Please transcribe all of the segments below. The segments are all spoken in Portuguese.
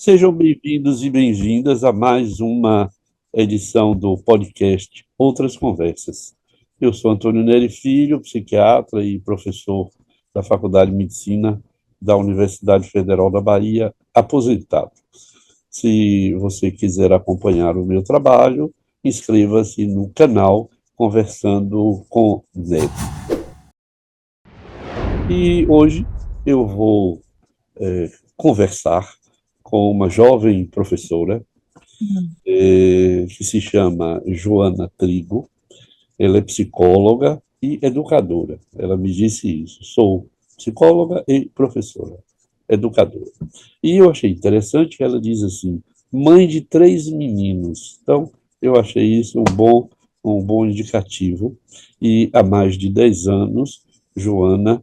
Sejam bem-vindos e bem-vindas a mais uma edição do podcast Outras Conversas. Eu sou Antônio Neri Filho, psiquiatra e professor da Faculdade de Medicina da Universidade Federal da Bahia, aposentado. Se você quiser acompanhar o meu trabalho, inscreva-se no canal Conversando com Neri. E hoje eu vou conversar com uma jovem professora que se chama Joana Trigo. Ela é psicóloga e educadora. Ela me disse isso. Sou psicóloga e professora, educadora. E eu achei interessante que ela diz assim, mãe de 3 meninos. Então, eu achei isso um bom indicativo. E há mais de 10 anos, Joana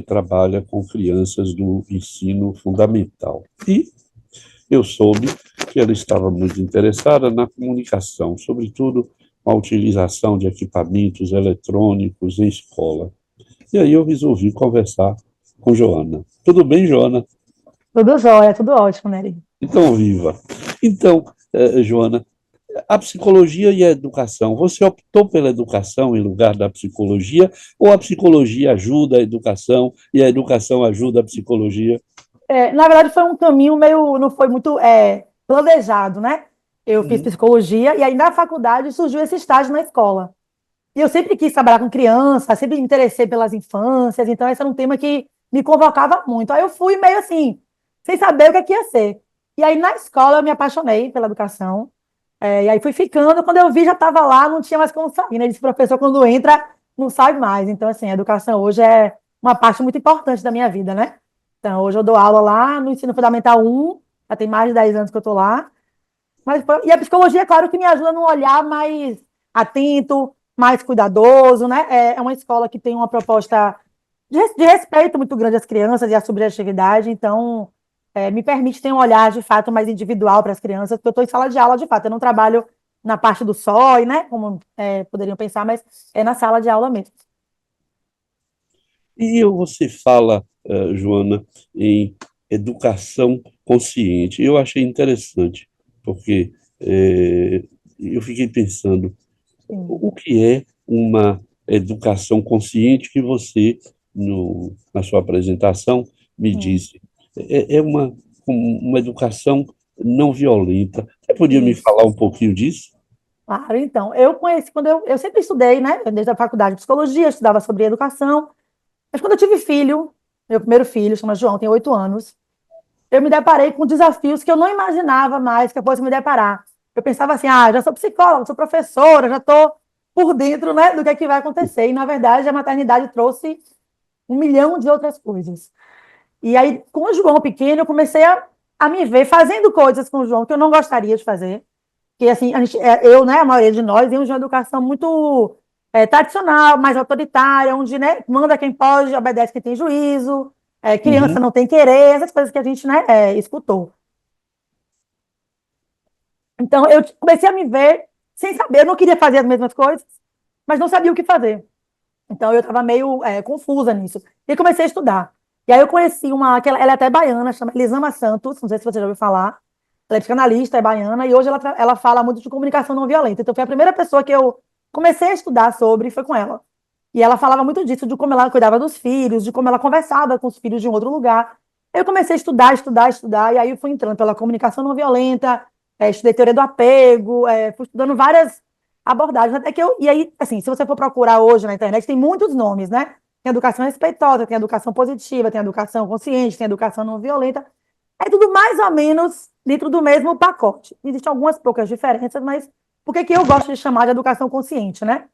trabalha com crianças do ensino fundamental. E eu soube que ela estava muito interessada na comunicação, sobretudo a utilização de equipamentos eletrônicos em escola. E aí eu resolvi conversar com Joana. Tudo bem, Joana? Tudo jóia, tudo ótimo, Nery. Então, viva. Então, Joana, a psicologia e a educação, você optou pela educação em lugar da psicologia, ou a psicologia ajuda a educação e a educação ajuda a psicologia? Na verdade, foi um caminho meio, não foi muito planejado, né? Eu fiz Uhum. psicologia e aí na faculdade surgiu esse estágio na escola. E eu sempre quis trabalhar com criança, sempre me interessei pelas infâncias, então esse era um tema que me convocava muito. Aí eu fui meio assim, sem saber o que é que ia ser. E aí na escola eu me apaixonei pela educação, e aí fui ficando, quando eu vi já estava lá, não tinha mais como sair, né? Disse professor, quando entra, não sai mais. Então, assim, a educação hoje é uma parte muito importante da minha vida, né? Então, hoje eu dou aula lá no Ensino Fundamental 1, já tem mais de 10 anos que eu estou lá. E a psicologia, claro, que me ajuda num olhar mais atento, mais cuidadoso, né? É uma escola que tem uma proposta de respeito muito grande às crianças e à subjetividade, então me permite ter um olhar, de fato, mais individual para as crianças, porque eu estou em sala de aula, de fato, eu não trabalho na parte do SOI, né? Como poderiam pensar, mas é na sala de aula mesmo. E você fala, Joana, em educação consciente. Eu achei interessante, porque eu fiquei pensando, Sim. o que é uma educação consciente que você, na sua apresentação, me Hum, disse? É uma educação não violenta. Você podia me isso. falar um pouquinho disso? Claro, então, eu conheci, quando eu sempre estudei, né? Desde a faculdade de psicologia, eu estudava sobre educação, mas quando eu tive filho, meu primeiro filho, chama João, tem 8 anos, eu me deparei com desafios que eu não imaginava mais que eu fosse me deparar. Eu pensava assim, já sou psicóloga, sou professora, já estou por dentro, né, do que vai acontecer. E, na verdade, a maternidade trouxe um milhão de outras coisas. E aí, com o João pequeno, eu comecei a me ver fazendo coisas com o João que eu não gostaria de fazer. Que, assim, eu, né, a maioria de nós, temos uma educação muito tradicional, mais autoritária, onde, né, manda quem pode, obedece quem tem juízo, criança Uhum. não tem querer, essas coisas que a gente, né, escutou. Então, eu comecei a me ver sem saber, eu não queria fazer as mesmas coisas, mas não sabia o que fazer. Então, eu estava meio confusa nisso. E comecei a estudar. E aí eu conheci que ela é até baiana, chama Elisama Santos, não sei se você já ouviu falar. Ela é psicanalista, é baiana, e hoje ela fala muito de comunicação não violenta. Então, foi a primeira pessoa que eu comecei a estudar sobre, foi com ela. E ela falava muito disso, de como ela cuidava dos filhos, de como ela conversava com os filhos de um outro lugar. Eu comecei a estudar, estudar, estudar, e aí eu fui entrando pela comunicação não violenta, estudei teoria do apego, fui estudando várias abordagens, até que e aí, assim, se você for procurar hoje na internet, tem muitos nomes, né? Tem educação respeitosa, tem educação positiva, tem educação consciente, tem educação não violenta. É tudo mais ou menos dentro do mesmo pacote. Existem algumas poucas diferenças, mas por que que eu gosto de chamar de educação consciente, né?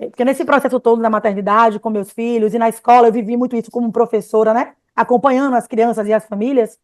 Porque nesse processo todo da maternidade, com meus filhos, e na escola, eu vivi muito isso como professora, né? Acompanhando as crianças e as famílias.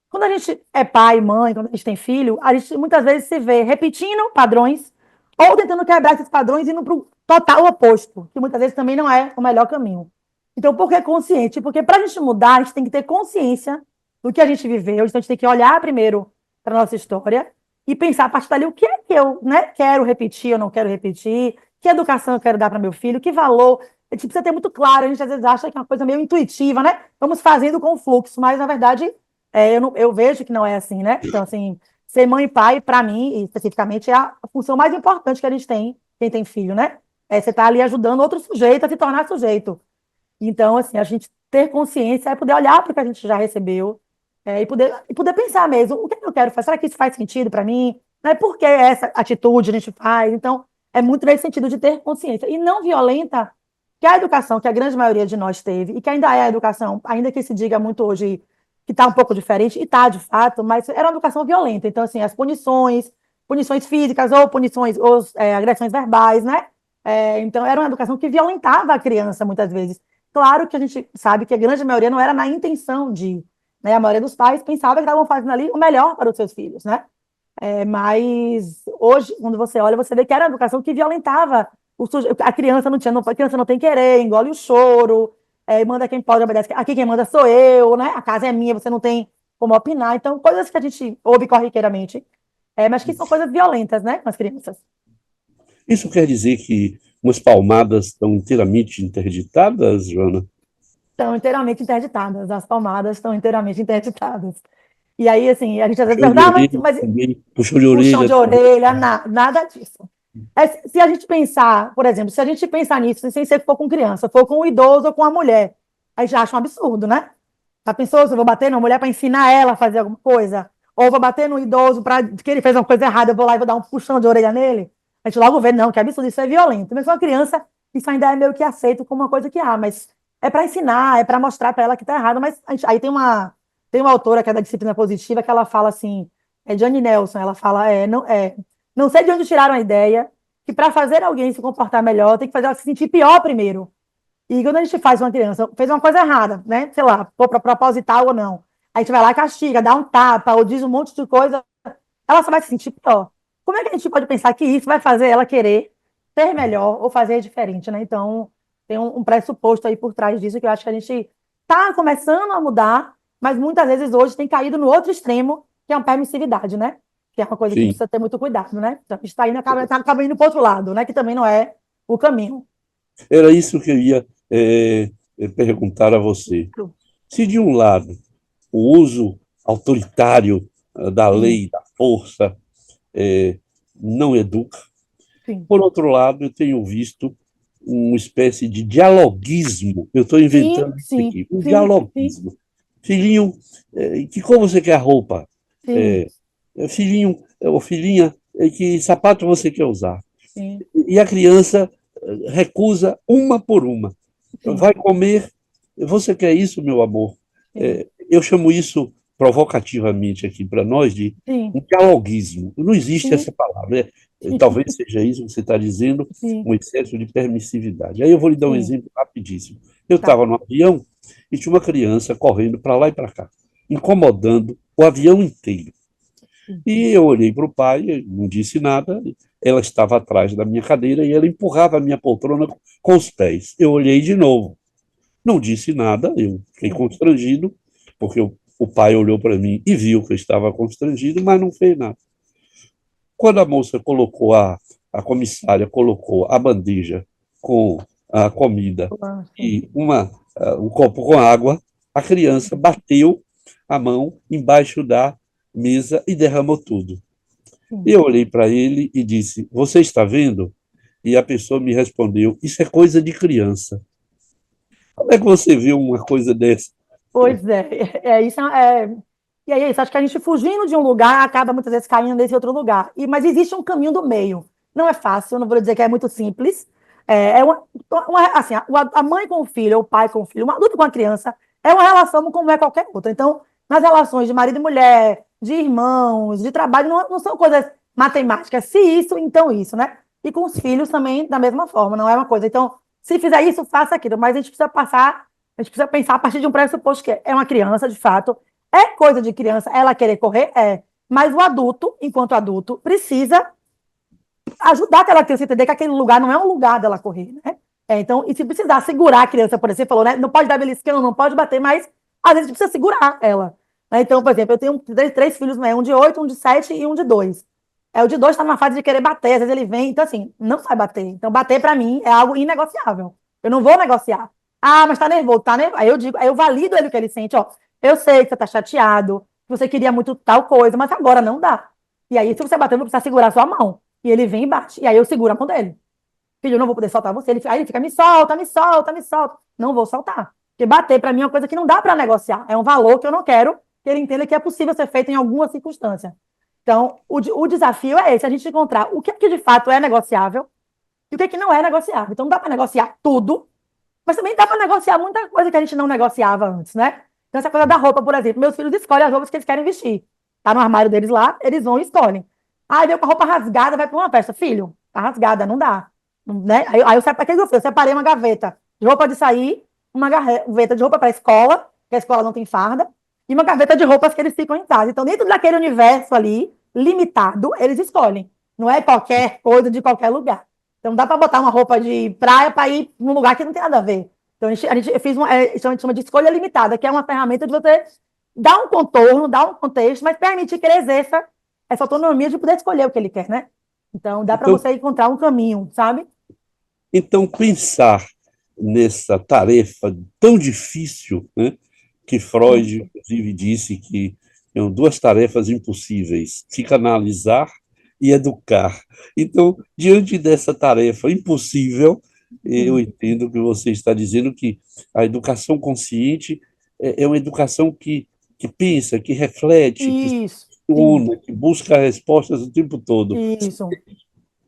Quando a gente é pai, mãe, quando a gente tem filho, a gente muitas vezes se vê repetindo padrões ou tentando quebrar esses padrões indo para o total oposto, que muitas vezes também não é o melhor caminho. Então, por que consciente? Porque para a gente mudar, a gente tem que ter consciência do que a gente viveu, então a gente tem que olhar primeiro para a nossa história e pensar a partir dali o que é que eu, né, quero repetir ou não quero repetir, que educação eu quero dar para meu filho, que valor. A gente precisa ter muito claro, a gente às vezes acha que é uma coisa meio intuitiva, né? Vamos fazendo com o fluxo, mas na verdade eu vejo que não é assim, né? Então, assim, ser mãe e pai, para mim, especificamente, é a função mais importante que a gente tem, quem tem filho, né? Você tá ali ajudando outro sujeito a se tornar sujeito. Então, assim, a gente ter consciência é poder olhar para o que a gente já recebeu, e poder pensar mesmo, o que é que eu quero fazer? Será que isso faz sentido para mim? Né? Por que essa atitude a gente faz? Então, é muito nesse sentido de ter consciência. E não violenta, que é a educação que a grande maioria de nós teve, e que ainda é a educação, ainda que se diga muito hoje que está um pouco diferente, e está de fato, mas era uma educação violenta. Então, assim, as punições físicas ou punições, ou agressões verbais, né? Então, era uma educação que violentava a criança, muitas vezes. Claro que a gente sabe que a grande maioria não era na intenção de, né? A maioria dos pais pensava que estavam fazendo ali o melhor para os seus filhos, né? Mas hoje, quando você olha, você vê que era uma educação que violentava a criança a criança não tem querer, engole o choro, manda quem pode, obedece. Aqui quem manda sou eu, né? A casa é minha, você não tem como opinar. Então, coisas que a gente ouve corriqueiramente, mas que são coisas violentas, né, com as crianças. Isso quer dizer que umas palmadas estão inteiramente interditadas, Joana? Estão inteiramente interditadas, as palmadas estão inteiramente interditadas. E aí, assim, a gente às vezes Puxão de pergunta, orelha também, puxão de puxão orelha de também. orelha, nada disso. Se a gente pensar, por exemplo, se a gente pensar nisso, sem ser que for com criança, for com um idoso ou com uma mulher, aí já acha um absurdo, né? Já pensou se eu vou bater numa mulher para ensinar ela a fazer alguma coisa? Ou vou bater no idoso para que ele fez uma coisa errada, eu vou lá e vou dar um puxão de orelha nele? A gente logo vê, não, que absurdo, isso é violento. Mas uma criança, isso ainda é meio que aceito como uma coisa que mas é para ensinar, é para mostrar para ela que está errado. Mas aí tem uma autora que é da disciplina positiva que ela fala assim, Jane Nelson, ela fala, não sei de onde tiraram a ideia que para fazer alguém se comportar melhor, tem que fazer ela se sentir pior primeiro. E quando a gente faz uma criança, fez uma coisa errada, né? Sei lá, proposital ou não. A gente vai lá e castiga, dá um tapa, ou diz um monte de coisa, ela só vai se sentir pior. Como é que a gente pode pensar que isso vai fazer ela querer ser melhor ou fazer diferente, né? Então, tem um pressuposto aí por trás disso que eu acho que a gente está começando a mudar, mas muitas vezes hoje tem caído no outro extremo, que é uma permissividade, né? Que é uma coisa que Sim, precisa ter muito cuidado, né? Então, a gente está indo, acaba indo para o outro lado, né? Que também não é o caminho. era isso que eu ia perguntar a você. Se, de um lado, o uso autoritário da Sim, lei, da força, não educa, sim. por outro lado, eu tenho visto uma espécie de dialoguismo. Eu estou Sim, inventando isso sim, aqui, um sim, sim, dialoguismo. Filhinho, que cor você quer a roupa? sim, É, filhinho, ou filhinha, que sapato você quer usar? sim, E a criança recusa uma por uma. sim, Vai comer, você quer isso, meu amor? sim, Eu chamo isso provocativamente aqui para nós de sim, um dialoguismo. Não existe sim, essa palavra. Talvez seja isso que você está dizendo, sim, um excesso de permissividade. Aí eu vou lhe dar um sim, exemplo rapidíssimo. Eu tá. estava no avião e tinha uma criança correndo para lá e para cá, incomodando o avião inteiro. Sim, E eu olhei para o pai, não disse nada. Ela estava atrás da minha cadeira e ela empurrava a minha poltrona com os pés. Eu olhei de novo, não disse nada, eu fiquei sim, constrangido, porque o pai olhou para mim e viu que eu estava constrangido, mas não fez nada. Quando a moça colocou, a comissária colocou a bandeja com a comida sim, e um copo com água, a criança bateu a mão embaixo da mesa e derramou tudo. sim. Eu olhei para ele e disse: Você está vendo? E a pessoa me respondeu: Isso é coisa de criança. Como é que você viu uma coisa dessa? Pois isso e aí é isso, acho que a gente fugindo de um lugar acaba muitas vezes caindo nesse outro lugar. Mas existe um caminho do meio. Não é fácil, não vou dizer que é muito simples. Assim, a mãe com o filho, ou o pai com o filho, um adulto com a criança, é uma relação como é qualquer outra. Então, nas relações de marido e mulher, de irmãos, de trabalho, não são coisas matemáticas. Se isso, então isso, né? E com os filhos também, da mesma forma, não é uma coisa. Então, se fizer isso, faça aquilo. Mas a gente precisa pensar a partir de um pressuposto que é uma criança, de fato, é coisa de criança ela querer correr, mas o adulto, enquanto adulto, precisa ajudar aquela criança a entender que aquele lugar não é um lugar dela correr, né? Então, e se precisar segurar a criança, por exemplo, você falou, né? Não pode dar beliscão, não pode bater, mas às vezes precisa segurar ela. Né? Então, por exemplo, eu tenho três filhos, né? Um de 8, um de 7 e um de 2. O de 2 está numa fase de querer bater, às vezes ele vem, então assim, não sai bater. Então, bater para mim é algo inegociável. Eu não vou negociar. Ah, mas tá nervoso, tá nervoso. Aí eu digo, aí eu valido ele o que ele sente, ó. eu sei que você está chateado, que você queria muito tal coisa, mas agora não dá. E aí, se você bater, eu vou precisar segurar a sua mão. E ele vem e bate. E aí eu seguro a mão dele. Filho, eu não vou poder soltar você. Aí ele fica, me solta, me solta, me solta. Não vou soltar. Porque bater, para mim, é uma coisa que não dá para negociar. É um valor que eu não quero que ele entenda que é possível ser feito em alguma circunstância. Então, o desafio é esse, a gente encontrar o que de fato é negociável e o que não é negociável. Então, não dá para negociar tudo, mas também dá para negociar muita coisa que a gente não negociava antes, né? Então, essa coisa da roupa, por exemplo. Meus filhos escolhem as roupas que eles querem vestir. Tá no armário deles lá, eles vão e escolhem. Ah, veio com a roupa rasgada, vai para uma festa. Filho, tá rasgada, não dá. Né? Aí eu, o que eu fiz? Eu separei uma gaveta de roupa de sair, uma gaveta de roupa para a escola, que a escola não tem farda, e uma gaveta de roupas que eles ficam em casa. Então, dentro daquele universo ali, limitado, eles escolhem. Não é qualquer coisa de qualquer lugar. Então, não dá para botar uma roupa de praia para ir num lugar que não tem nada a ver. Então, eu fiz isso a gente chama de escolha limitada, que é uma ferramenta de você dar um contorno, dar um contexto, mas permitir que ele exerça essa autonomia de poder escolher o que ele quer, né? Então, dá para Então, você encontrar um caminho, sabe? então, pensar nessa tarefa tão difícil, né, que Freud, Isso. inclusive, disse que são duas tarefas impossíveis: psicanalizar e educar. Então, diante dessa tarefa impossível, eu Sim. entendo que você está dizendo que a educação consciente é uma educação que pensa, que reflete, que Isso, sim, questiona, que busca respostas o tempo todo. isso.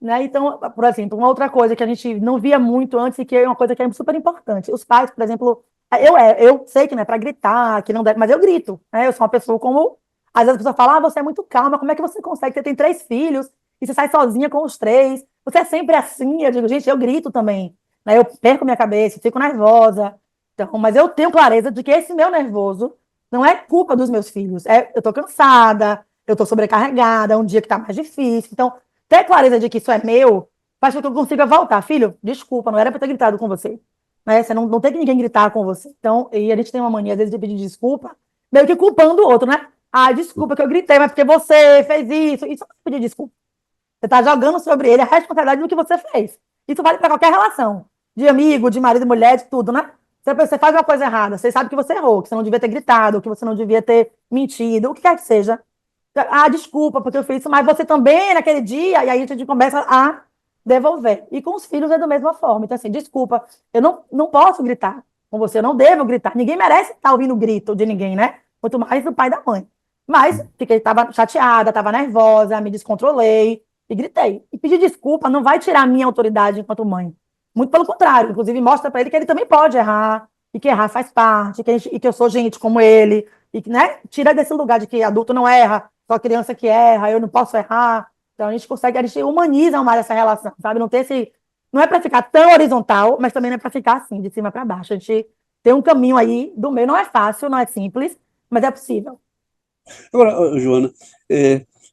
Né? Então, por exemplo, uma outra coisa que a gente não via muito antes e que é uma coisa que é super importante. Os pais, por exemplo, eu sei que não é para gritar, que não deve, mas eu grito, né? Eu sou uma pessoa como, às vezes a pessoa fala, ah, você é muito calma, como é que você consegue? Você tem 3 filhos e você sai sozinha com os 3, você é sempre assim. Eu digo, gente, eu grito também, né? Eu perco minha cabeça, fico nervosa. Então, mas eu tenho clareza de que esse meu nervoso não é culpa dos meus filhos. Eu tô cansada, eu tô sobrecarregada, é um dia que tá mais difícil. Então, ter clareza de que isso é meu faz com que eu consiga voltar. Filho, desculpa, não era para ter gritado com você. Né? Você não tem que ninguém gritar com você. Então, e a gente tem uma mania, às vezes, de pedir desculpa, meio que culpando o outro, né? Ah, desculpa que eu gritei, mas porque você fez isso. Isso não é pedir desculpa. Você está jogando sobre ele a responsabilidade do que você fez. Isso vale para qualquer relação. De amigo, de marido, mulher, de tudo, né? Você faz uma coisa errada, você sabe que você errou, que você não devia ter gritado, que você não devia ter mentido, o que quer que seja. Ah, desculpa, porque eu fiz isso, mas você também naquele dia, e aí a gente começa a devolver. E com os filhos é da mesma forma. Então, assim, desculpa, eu não posso gritar com você, eu não devo gritar. Ninguém merece estar ouvindo o grito de ninguém, né? Quanto mais do pai e da mãe. Mas estava chateada, estava nervosa, me descontrolei e gritei. E pedir desculpa não vai tirar a minha autoridade enquanto mãe. Muito pelo contrário, inclusive mostra para ele que ele também pode errar, e que errar faz parte, e que eu sou gente como ele, e que, né, tira desse lugar de que adulto não erra, só criança que erra, eu não posso errar. Então a gente humaniza mais essa relação, sabe? Não tem esse, não é para ficar tão horizontal, mas também não é para ficar assim, de cima para baixo. A gente tem um caminho aí do meio, não é fácil, não é simples, mas é possível. Agora, Joana,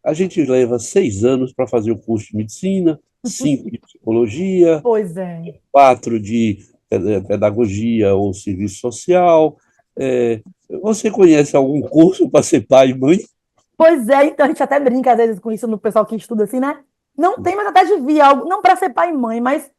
a gente leva 6 anos para fazer o curso de medicina, 5 de psicologia, Pois é. 4 de pedagogia ou serviço social. Você conhece algum curso para ser pai e mãe? Pois é, então a gente até brinca às vezes com isso no pessoal que estuda assim, né? Não tem, mas até devia algo, não para ser pai e mãe, mas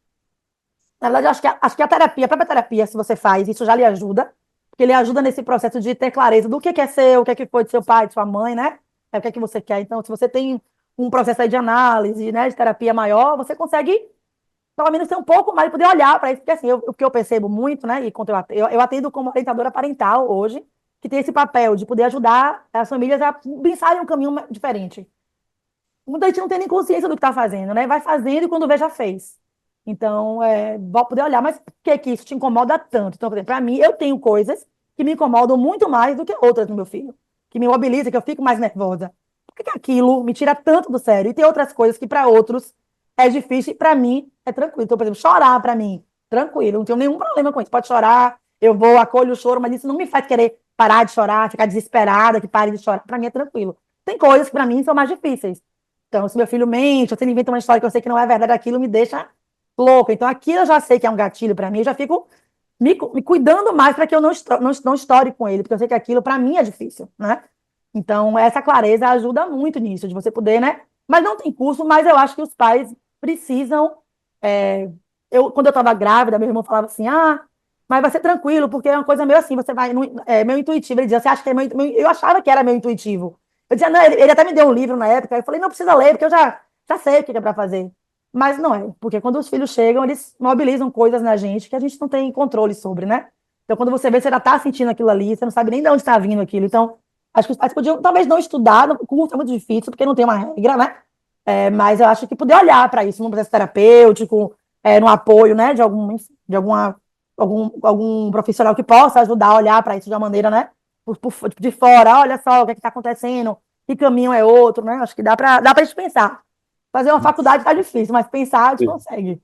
na verdade acho que a terapia, a própria terapia, se você faz, isso já lhe ajuda, porque ele ajuda nesse processo de ter clareza do que é seu, o que é que foi de seu pai, de sua mãe, né? O que é que você quer. Então, se você tem um processo aí de análise, né, de terapia maior, você consegue pelo menos ter um pouco mais, poder olhar para isso, porque assim, o que eu percebo muito, né, e quando eu atendo como orientadora parental hoje, que tem esse papel de poder ajudar as famílias a pensarem um caminho diferente. Muita gente não tem nem consciência do que está fazendo, né? Vai fazendo e quando vê, já fez. Então, vou poder olhar, mas por que que isso te incomoda tanto? Então, por exemplo, para mim, eu tenho coisas que me incomodam muito mais do que outras no meu filho, que me mobiliza, que eu fico mais nervosa. Por que que aquilo me tira tanto do sério? E tem outras coisas que para outros é difícil e para mim é tranquilo. Então, por exemplo, chorar para mim, tranquilo, não tenho nenhum problema com isso. Pode chorar, eu vou, acolho o choro, mas isso não me faz querer parar de chorar, ficar desesperada, que pare de chorar. Para mim é tranquilo. Tem coisas que para mim são mais difíceis. Então, se meu filho mente, ou se ele inventa uma história que eu sei que não é verdade, aquilo me deixa louca. Então, aqui eu já sei que é um gatilho para mim, eu já fico me cuidando mais para que eu não estoure com ele, porque eu sei que aquilo para mim é difícil, né? Então, essa clareza ajuda muito nisso, de você poder, né? Mas não tem curso, mas eu acho que os pais precisam. é, quando eu estava grávida, meu irmão falava assim: ah, mas vai ser tranquilo, porque é uma coisa meio assim, você vai, é meio intuitivo. Ele dizia, você acha que é eu achava que era meio intuitivo. Eu dizia, não, ele até me deu um livro na época, eu falei, não precisa ler, porque eu já sei o que é para fazer. Mas não é, porque quando os filhos chegam, eles mobilizam coisas na gente que a gente não tem controle sobre, né? Então, quando você vê, você já está sentindo aquilo ali, você não sabe nem de onde está vindo aquilo. Então, acho que os pais podiam, talvez não estudar, no curso é muito difícil, porque não tem uma regra, né? Mas eu acho que poder olhar para isso num processo terapêutico, no apoio, né, algum profissional que possa ajudar a olhar para isso de uma maneira, né, de fora, olha só o que está acontecendo, que caminho é outro, né? Acho que dá para gente pensar. Fazer uma faculdade está difícil, mas pensar a gente consegue.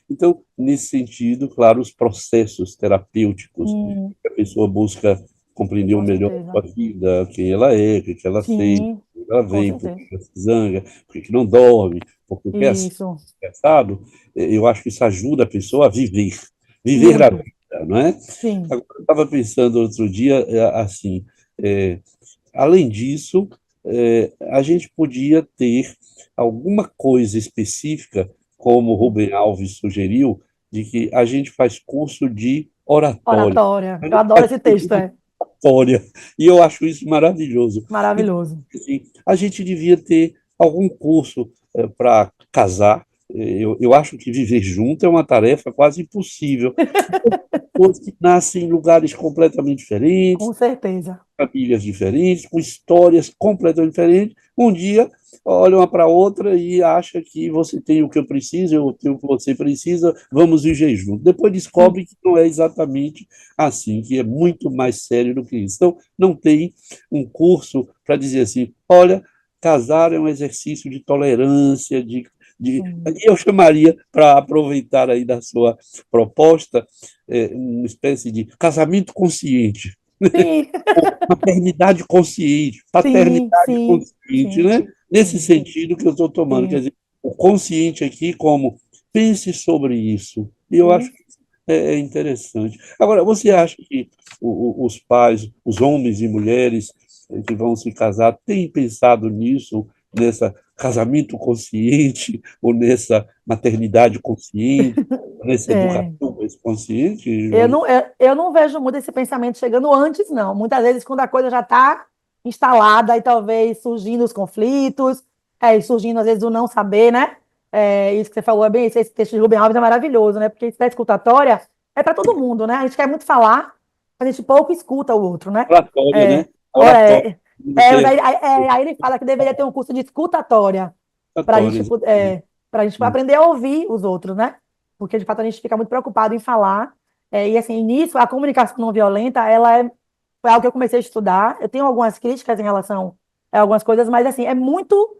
Então, nesse sentido, claro, os processos terapêuticos, que a pessoa busca compreender Com melhor a certeza. sua vida, quem ela é, o que que ela sente, Sim, por que ela com vem, por certeza. que ela se zanga, por que que não dorme, por que que é assim, Isso, estressado. Eu acho que isso ajuda a pessoa a viver a muito. vida, não é? Sim, Agora, eu estava pensando outro dia, assim, é, além disso, a gente podia ter alguma coisa específica, como o Rubem Alves sugeriu, de que a gente faz curso de oratória. oratória. Eu adoro esse texto, é Oratória. E eu acho isso maravilhoso. Então, maravilhoso. assim, a gente devia ter algum curso para casar. Eu acho que viver junto é uma tarefa quase impossível. Pessoas que nascem em lugares completamente diferentes, Com certeza. famílias diferentes, com histórias completamente diferentes. Um dia olha uma para a outra e acha que você tem o que eu preciso, eu tenho o que você precisa, vamos viver juntos. Depois Sim. descobre que não é exatamente assim, que é muito mais sério do que isso. Então, não tem um curso para dizer assim, olha, casar é um exercício de tolerância, Sim. eu chamaria, para aproveitar aí da sua proposta, uma espécie de casamento consciente, Sim, maternidade consciente, sim, paternidade sim, consciente, sim, né? Nesse sim, sentido que eu estou tomando, quer sim, dizer, o consciente aqui como pense sobre isso. E eu acho sim, que é interessante. Agora, você sim. acha que os pais, os homens e mulheres que vão se casar, têm pensado nisso, nessa casamento consciente, ou nessa maternidade consciente, nessa É, educação consciente, eu Joana? não, eu não vejo muito esse pensamento chegando antes, não. Muitas vezes, quando a coisa já está instalada e talvez surgindo os conflitos, e surgindo, às vezes, o não saber, né? Isso que você falou é bem isso. Esse texto de Rubem Alves é maravilhoso, né? Porque isso da escutatória é para todo mundo, né? A gente quer muito falar, mas a gente pouco escuta o outro, né? Oratória, É, né? ora, Oratória. é, mas Você aí ele fala que deveria ter um curso de escutatória para a gente, oratória. para gente aprender a ouvir os outros, né? Porque, de fato, a gente fica muito preocupado em falar. E, assim, nisso, a comunicação não violenta, foi algo que eu comecei a estudar. Eu tenho algumas críticas em relação a algumas coisas, mas, assim, é muito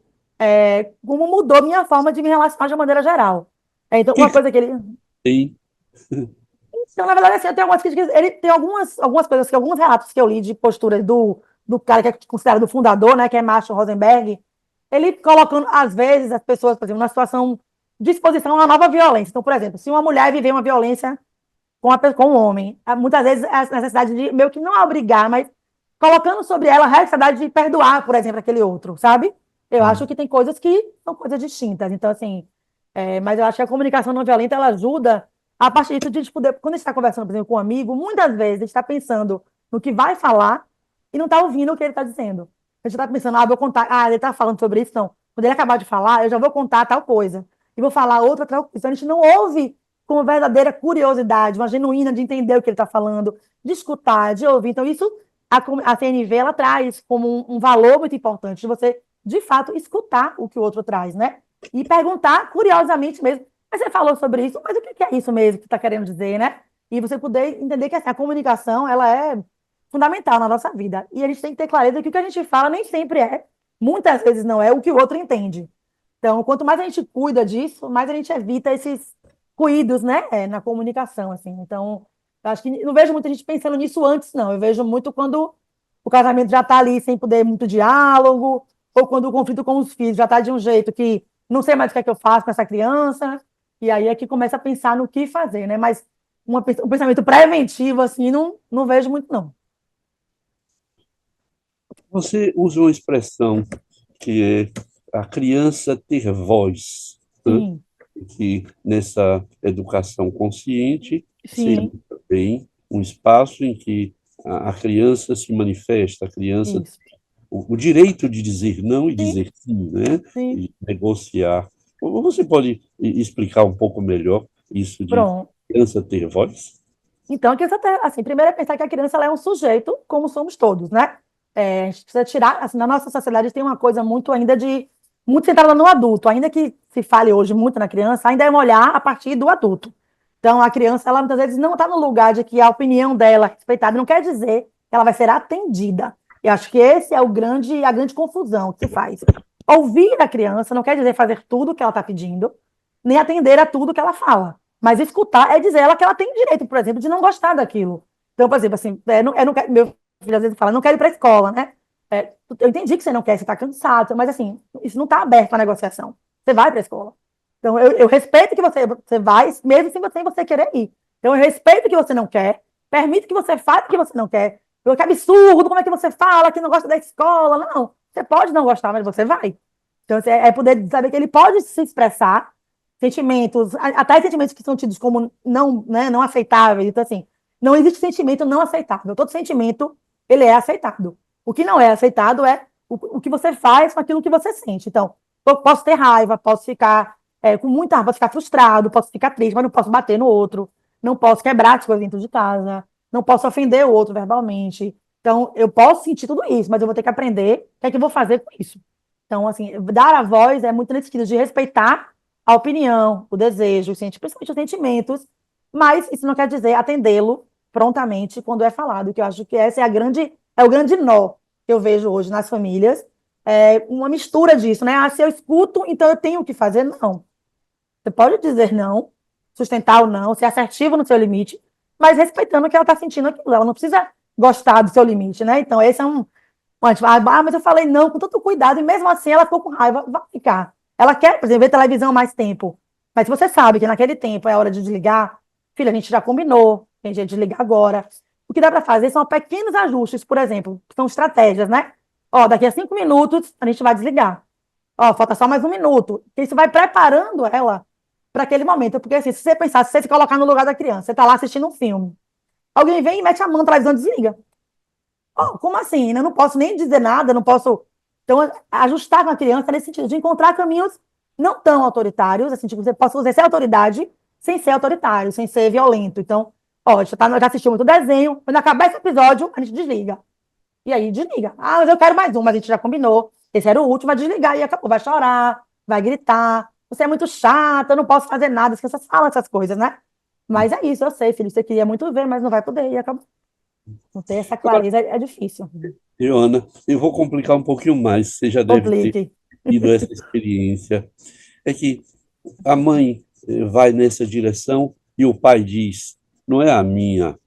como mudou minha forma de me relacionar de uma maneira geral. Então, O que uma que coisa que ele... tem? Então, na verdade, assim, eu tenho algumas críticas. Ele tem algumas coisas, alguns relatos que eu li de posturas do cara que é considerado o fundador, né, que é Marshall Rosenberg, ele colocando, às vezes, as pessoas, por exemplo, numa situação de exposição a uma nova violência. Então, por exemplo, se uma mulher viver uma violência com um homem, muitas vezes a necessidade de meio que não obrigar, mas colocando sobre ela a necessidade de perdoar, por exemplo, aquele outro, sabe? Eu acho que tem coisas que são coisas distintas. Então, assim, mas eu acho que a comunicação não violenta ela ajuda a partir disso de a gente poder, quando a gente está conversando, por exemplo, com um amigo, muitas vezes a gente está pensando no que vai falar e não está ouvindo o que ele está dizendo. A gente está pensando, vou contar, ele está falando sobre isso, não. Quando ele acabar de falar, eu já vou contar tal coisa. E vou falar outra tal coisa. Então, a gente não ouve com verdadeira curiosidade, uma genuína de entender o que ele está falando, de escutar, de ouvir. Então, isso, a CNV, ela traz como um valor muito importante, de você, de fato, escutar o que o outro traz, né? E perguntar curiosamente mesmo. Mas você falou sobre isso, mas o que é isso mesmo que você está querendo dizer, né? E você poder entender que assim, a comunicação, ela é fundamental na nossa vida. E a gente tem que ter clareza que o que a gente fala nem sempre muitas vezes não é o que o outro entende. Então, quanto mais a gente cuida disso, mais a gente evita esses ruídos, né, na comunicação, assim. Então, eu acho que não vejo muita gente pensando nisso antes, não. Eu vejo muito quando o casamento já está ali sem poder muito diálogo, ou quando o conflito com os filhos já está de um jeito que não sei mais o que é que eu faço com essa criança, e aí é que começa a pensar no que fazer, né? Mas um pensamento preventivo, assim, não vejo muito, não. Você usa uma expressão que é a criança ter voz, né? Sim, Que nessa educação consciente seria sim, também um espaço em que a criança se manifesta, a criança Isso. o direito de dizer não e Sim, dizer sim, né? sim. E negociar. Você pode explicar um pouco melhor isso de Pronto. criança ter voz? Então, a criança, assim, primeiro é pensar que a criança ela é um sujeito, como somos todos, né? A gente precisa tirar, assim, na nossa sociedade tem uma coisa muito ainda muito centrada no adulto, ainda que se fale hoje muito na criança, ainda é um olhar a partir do adulto. Então, a criança, ela muitas vezes não está no lugar de que a opinião dela é respeitada, não quer dizer que ela vai ser atendida. Eu acho que esse é a grande confusão que se faz. Ouvir a criança não quer dizer fazer tudo o que ela está pedindo, nem atender a tudo que ela fala. Mas escutar é dizer ela que ela tem direito, por exemplo, de não gostar daquilo. Então, por exemplo, assim, meu filho às vezes fala, não quero ir para a escola, né? Eu entendi que você não quer, você está cansado, mas assim, isso não está aberto para negociação. Você vai para a escola. Então, eu respeito que você vai, mesmo sem você querer ir. Então, eu respeito que você não quer, permito que você faça o que você não quer. Que absurdo, como é que você fala que não gosta da escola? Não, você pode não gostar, mas você vai. Então, é poder saber que ele pode se expressar sentimentos, até sentimentos que são tidos como não, né, não aceitáveis. Então, assim, não existe sentimento não aceitável. Todo sentimento, ele é aceitado. O que não é aceitado é o que você faz com aquilo que você sente. Então, eu posso ter raiva, posso ficar com muita raiva, posso ficar frustrado, posso ficar triste, mas não posso bater no outro, não posso quebrar as coisas dentro de casa, não posso ofender o outro verbalmente. Então, eu posso sentir tudo isso, mas eu vou ter que aprender o que é que eu vou fazer com isso. Então, assim, dar a voz é muito nesse sentido de respeitar a opinião, o desejo, principalmente os sentimentos, mas isso não quer dizer atendê-lo prontamente quando é falado, que eu acho que esse é o grande nó que eu vejo hoje nas famílias, uma mistura disso, né? Ah, se eu escuto, então eu tenho que fazer? Não. Você pode dizer não, sustentar o não, ser assertivo no seu limite, mas respeitando o que ela está sentindo aquilo. Ela não precisa gostar do seu limite, né? Então, esse é mas eu falei não com tanto cuidado, e mesmo assim ela ficou com raiva, vai ficar. Ela quer, por exemplo, ver televisão mais tempo. Mas se você sabe que naquele tempo é hora de desligar, filha, a gente já combinou, tem jeito de desligar agora. O que dá para fazer são pequenos ajustes, por exemplo, são estratégias, né? Ó, daqui a 5 minutos a gente vai desligar. Ó, falta só mais 1 minuto. Isso vai preparando ela para aquele momento. Porque assim, se você pensar, se você se colocar no lugar da criança, você está lá assistindo um filme, alguém vem e mete a mão na televisão e desliga. Oh, como assim? Eu não posso nem dizer nada, não posso. Então, ajustar com a criança nesse sentido, de encontrar caminhos não tão autoritários, assim, tipo, você possa exercer autoridade sem ser autoritário, sem ser violento. Então, ó, já assistiu muito desenho, quando acabar esse episódio, a gente desliga. E aí desliga. Ah, mas eu quero mais um, mas a gente já combinou. Esse era o último, vai desligar e acabou. Vai chorar, vai gritar. Você é muito chata, eu não posso fazer nada. As crianças falam essas coisas, né? Mas é isso, eu sei, filho. Você queria muito ver, mas não vai poder. E acabou. Não ter essa Agora, clareza é difícil. Joana, eu vou complicar um pouquinho mais, você já deve ter Complique. tido essa experiência. É que a mãe vai nessa direção e o pai diz, não é a minha.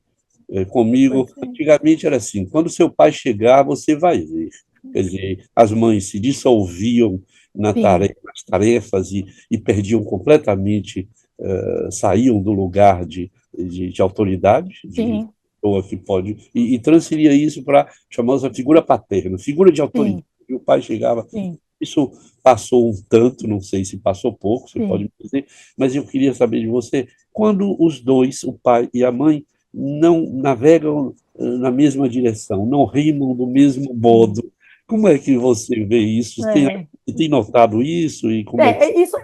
Pois Comigo, é. antigamente era assim, quando seu pai chegar, você vai ver. Quer dizer, as mães se dissolviam Sim, nas tarefas e perdiam completamente, saíam do lugar de autoridade, de sim, pessoa que pode, e transferia isso para a famosa figura paterna, figura de autoridade. sim, E o pai chegava. sim, Isso passou um tanto, não sei se passou pouco, você pode sim. me dizer, mas eu queria saber de você, quando os dois, o pai e a mãe, não navegam na mesma direção, não rimam do mesmo Sim. modo. Como é que você vê isso? É. Tem notado isso e como é que... Isso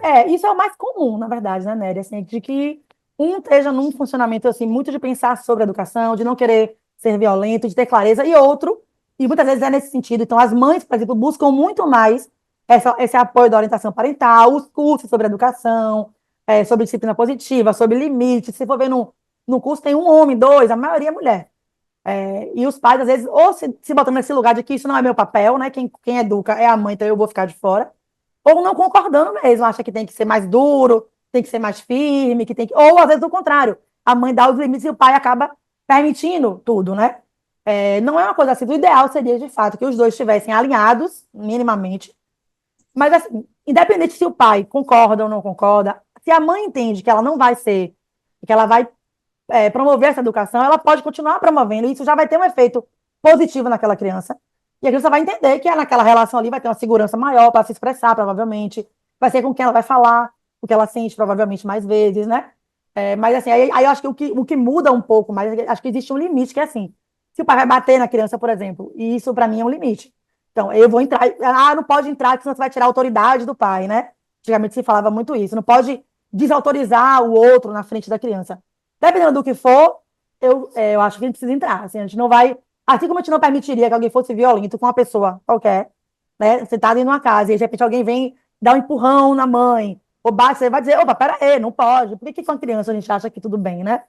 é o mais comum, na verdade, né, Néria? Assim, de que um esteja num funcionamento assim, muito de pensar sobre a educação, de não querer ser violento, de ter clareza, e outro, e muitas vezes é nesse sentido. Então, as mães, por exemplo, buscam muito mais esse apoio da orientação parental, os cursos sobre educação, sobre disciplina positiva, sobre limites. Se for ver no curso, tem um homem, dois, a maioria é mulher. E os pais, às vezes, ou se botando nesse lugar de que isso não é meu papel, né? Quem educa é a mãe, então eu vou ficar de fora, ou não concordando mesmo, acha que tem que ser mais duro, tem que ser mais firme, ou às vezes o contrário, a mãe dá os limites e o pai acaba permitindo tudo, né? Não é uma coisa assim, o ideal seria de fato que os dois estivessem alinhados, minimamente, mas assim, independente se o pai concorda ou não concorda, se a mãe entende que ela não vai ser, que ela vai promover essa educação, ela pode continuar promovendo, e isso já vai ter um efeito positivo naquela criança. E a criança vai entender que naquela relação ali vai ter uma segurança maior para se expressar, provavelmente. Vai ser com quem ela vai falar, o que ela sente, provavelmente, mais vezes, né? Mas assim, aí eu acho que o que muda um pouco, mas acho que existe um limite, que é assim, se o pai vai bater na criança, por exemplo, e isso para mim é um limite. Então, eu vou entrar, não pode entrar, porque senão você vai tirar a autoridade do pai, né? Antigamente se falava muito isso, não pode desautorizar o outro na frente da criança. Dependendo do que for, eu acho que a gente precisa entrar, assim, a gente não vai, assim como a gente não permitiria que alguém fosse violento com uma pessoa qualquer, né? Você tá dentro de uma casa e de repente alguém vem dar um empurrão na mãe, ou bate, você vai dizer, opa, pera aí, não pode. Por que com a criança a gente acha que tudo bem, né?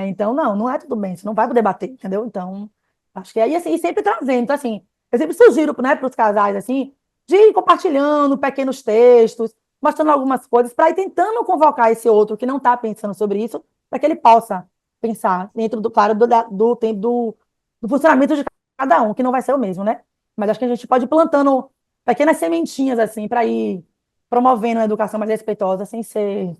Então, não é tudo bem, você não vai poder bater, entendeu? Então, acho que aí, assim, e sempre trazendo, então, assim, eu sempre sugiro, né, para os casais, assim, de ir compartilhando pequenos textos, mostrando algumas coisas, para ir tentando convocar esse outro que não está pensando sobre isso, para que ele possa pensar dentro do, claro, do tempo do funcionamento de cada um, que não vai ser o mesmo, né? Mas acho que a gente pode ir plantando pequenas sementinhas, assim, para ir promovendo uma educação mais respeitosa, sem ser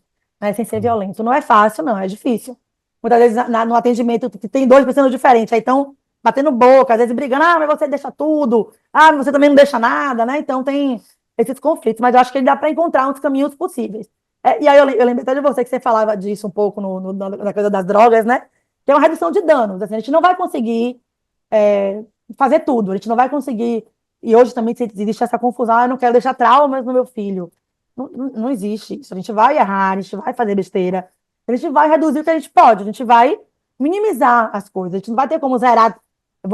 violento. Não é fácil, não, é difícil. Muitas vezes no atendimento tem dois pensando diferente, aí estão batendo boca, às vezes brigando, mas você deixa tudo, mas você também não deixa nada, né? Então tem esses conflitos, mas eu acho que dá para encontrar uns caminhos possíveis. E aí eu lembro até de você que você falava disso um pouco na coisa das drogas, né? Que é uma redução de danos. Assim, a gente não vai conseguir é, fazer tudo, a gente não vai conseguir. E hoje também existe essa confusão, eu não quero deixar traumas no meu filho. Não existe isso. A gente vai errar, a gente vai fazer besteira, a gente vai reduzir o que a gente pode, a gente vai minimizar as coisas, a gente não vai ter como zerar. Eu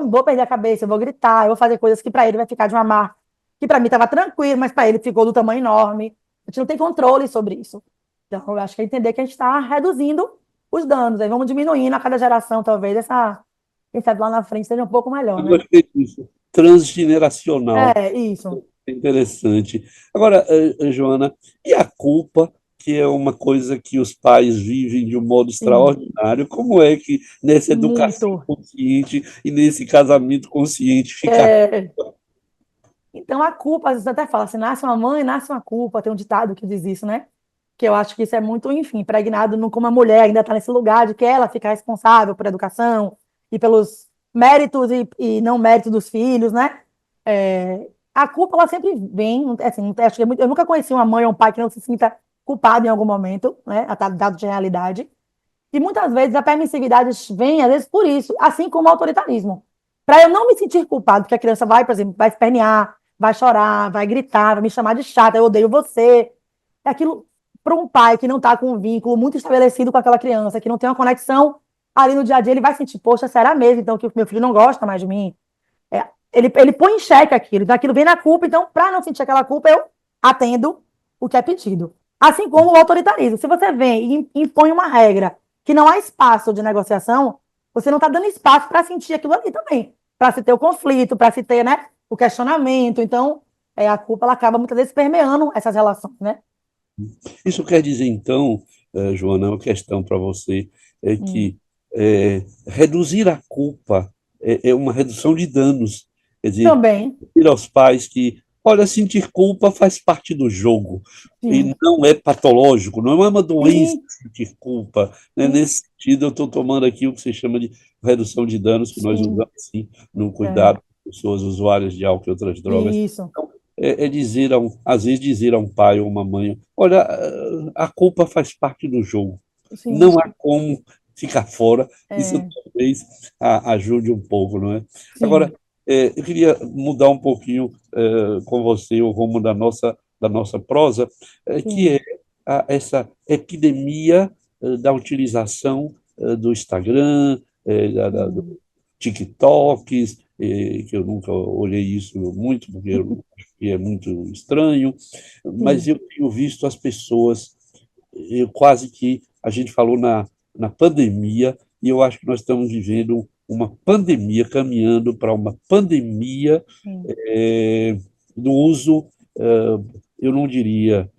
vou perder a cabeça, eu vou gritar, eu vou fazer coisas que para ele vai ficar de uma marca, que para mim estava tranquilo, mas para ele ficou do tamanho enorme. A gente não tem controle sobre isso. Então, eu acho que é entender que a gente está reduzindo os danos, aí vamos diminuindo a cada geração, talvez quem sabe lá na frente seja um pouco melhor, Eu né? gostei disso. Transgeneracional. Isso. Interessante. Agora, Joana, e a culpa, que é uma coisa que os pais vivem de um modo Sim, extraordinário, como é que nessa educação muito. consciente e nesse casamento consciente fica a É, Então, a culpa, às vezes até fala assim, nasce uma mãe, nasce uma culpa, tem um ditado que diz isso, né? Que eu acho que isso é muito, enfim, impregnado no como a mulher ainda está nesse lugar de que ela fica responsável por educação e pelos méritos e não méritos dos filhos, né? A culpa, ela sempre vem, assim, acho que eu nunca conheci uma mãe ou um pai que não se sinta culpado em algum momento, né? Dado de realidade. E muitas vezes a permissividade vem, às vezes, por isso, assim como o autoritarismo. Para eu não me sentir culpado, porque a criança vai, por exemplo, vai espernear, vai chorar, vai gritar, vai me chamar de chata, eu odeio você. É aquilo para um pai que não está com um vínculo muito estabelecido com aquela criança, que não tem uma conexão ali no dia a dia, ele vai sentir, poxa, será mesmo então que o meu filho não gosta mais de mim? Ele põe em xeque aquilo, então aquilo vem na culpa, então, para não sentir aquela culpa, eu atendo o que é pedido. Assim como o autoritarismo. Se você vem e impõe uma regra que não há espaço de negociação, você não está dando espaço para sentir aquilo ali também, para se ter o conflito, para se ter, né, o questionamento. Então, a culpa ela acaba muitas vezes permeando essas relações, né? Isso quer dizer, então, Joana, uma questão para você, é Hum. que reduzir a culpa é uma redução de danos. Quer dizer, Também, dizer aos pais que, olha, sentir culpa faz parte do jogo sim, e não é patológico, não é uma doença sim, sentir culpa, né? sim, Nesse sentido, eu estou tomando aqui o que se chama de redução de danos, que nós sim, usamos, sim, no é, cuidado com pessoas usuárias de álcool e outras drogas. isso, É dizer às vezes dizer a um pai ou uma mãe, olha, a culpa faz parte do jogo, sim, não há como ficar fora, isso é, talvez ajude um pouco, não é? Agora, sim, eu queria mudar um pouquinho com você o rumo da nossa prosa, que sim, é essa epidemia da utilização do Instagram, do sim, TikToks, que eu nunca olhei isso muito, porque eu acho que é muito estranho, mas sim, eu tenho visto as pessoas, quase que a gente falou na pandemia, e eu acho que nós estamos vivendo uma pandemia, caminhando para uma pandemia sim, é, do uso, eu não diria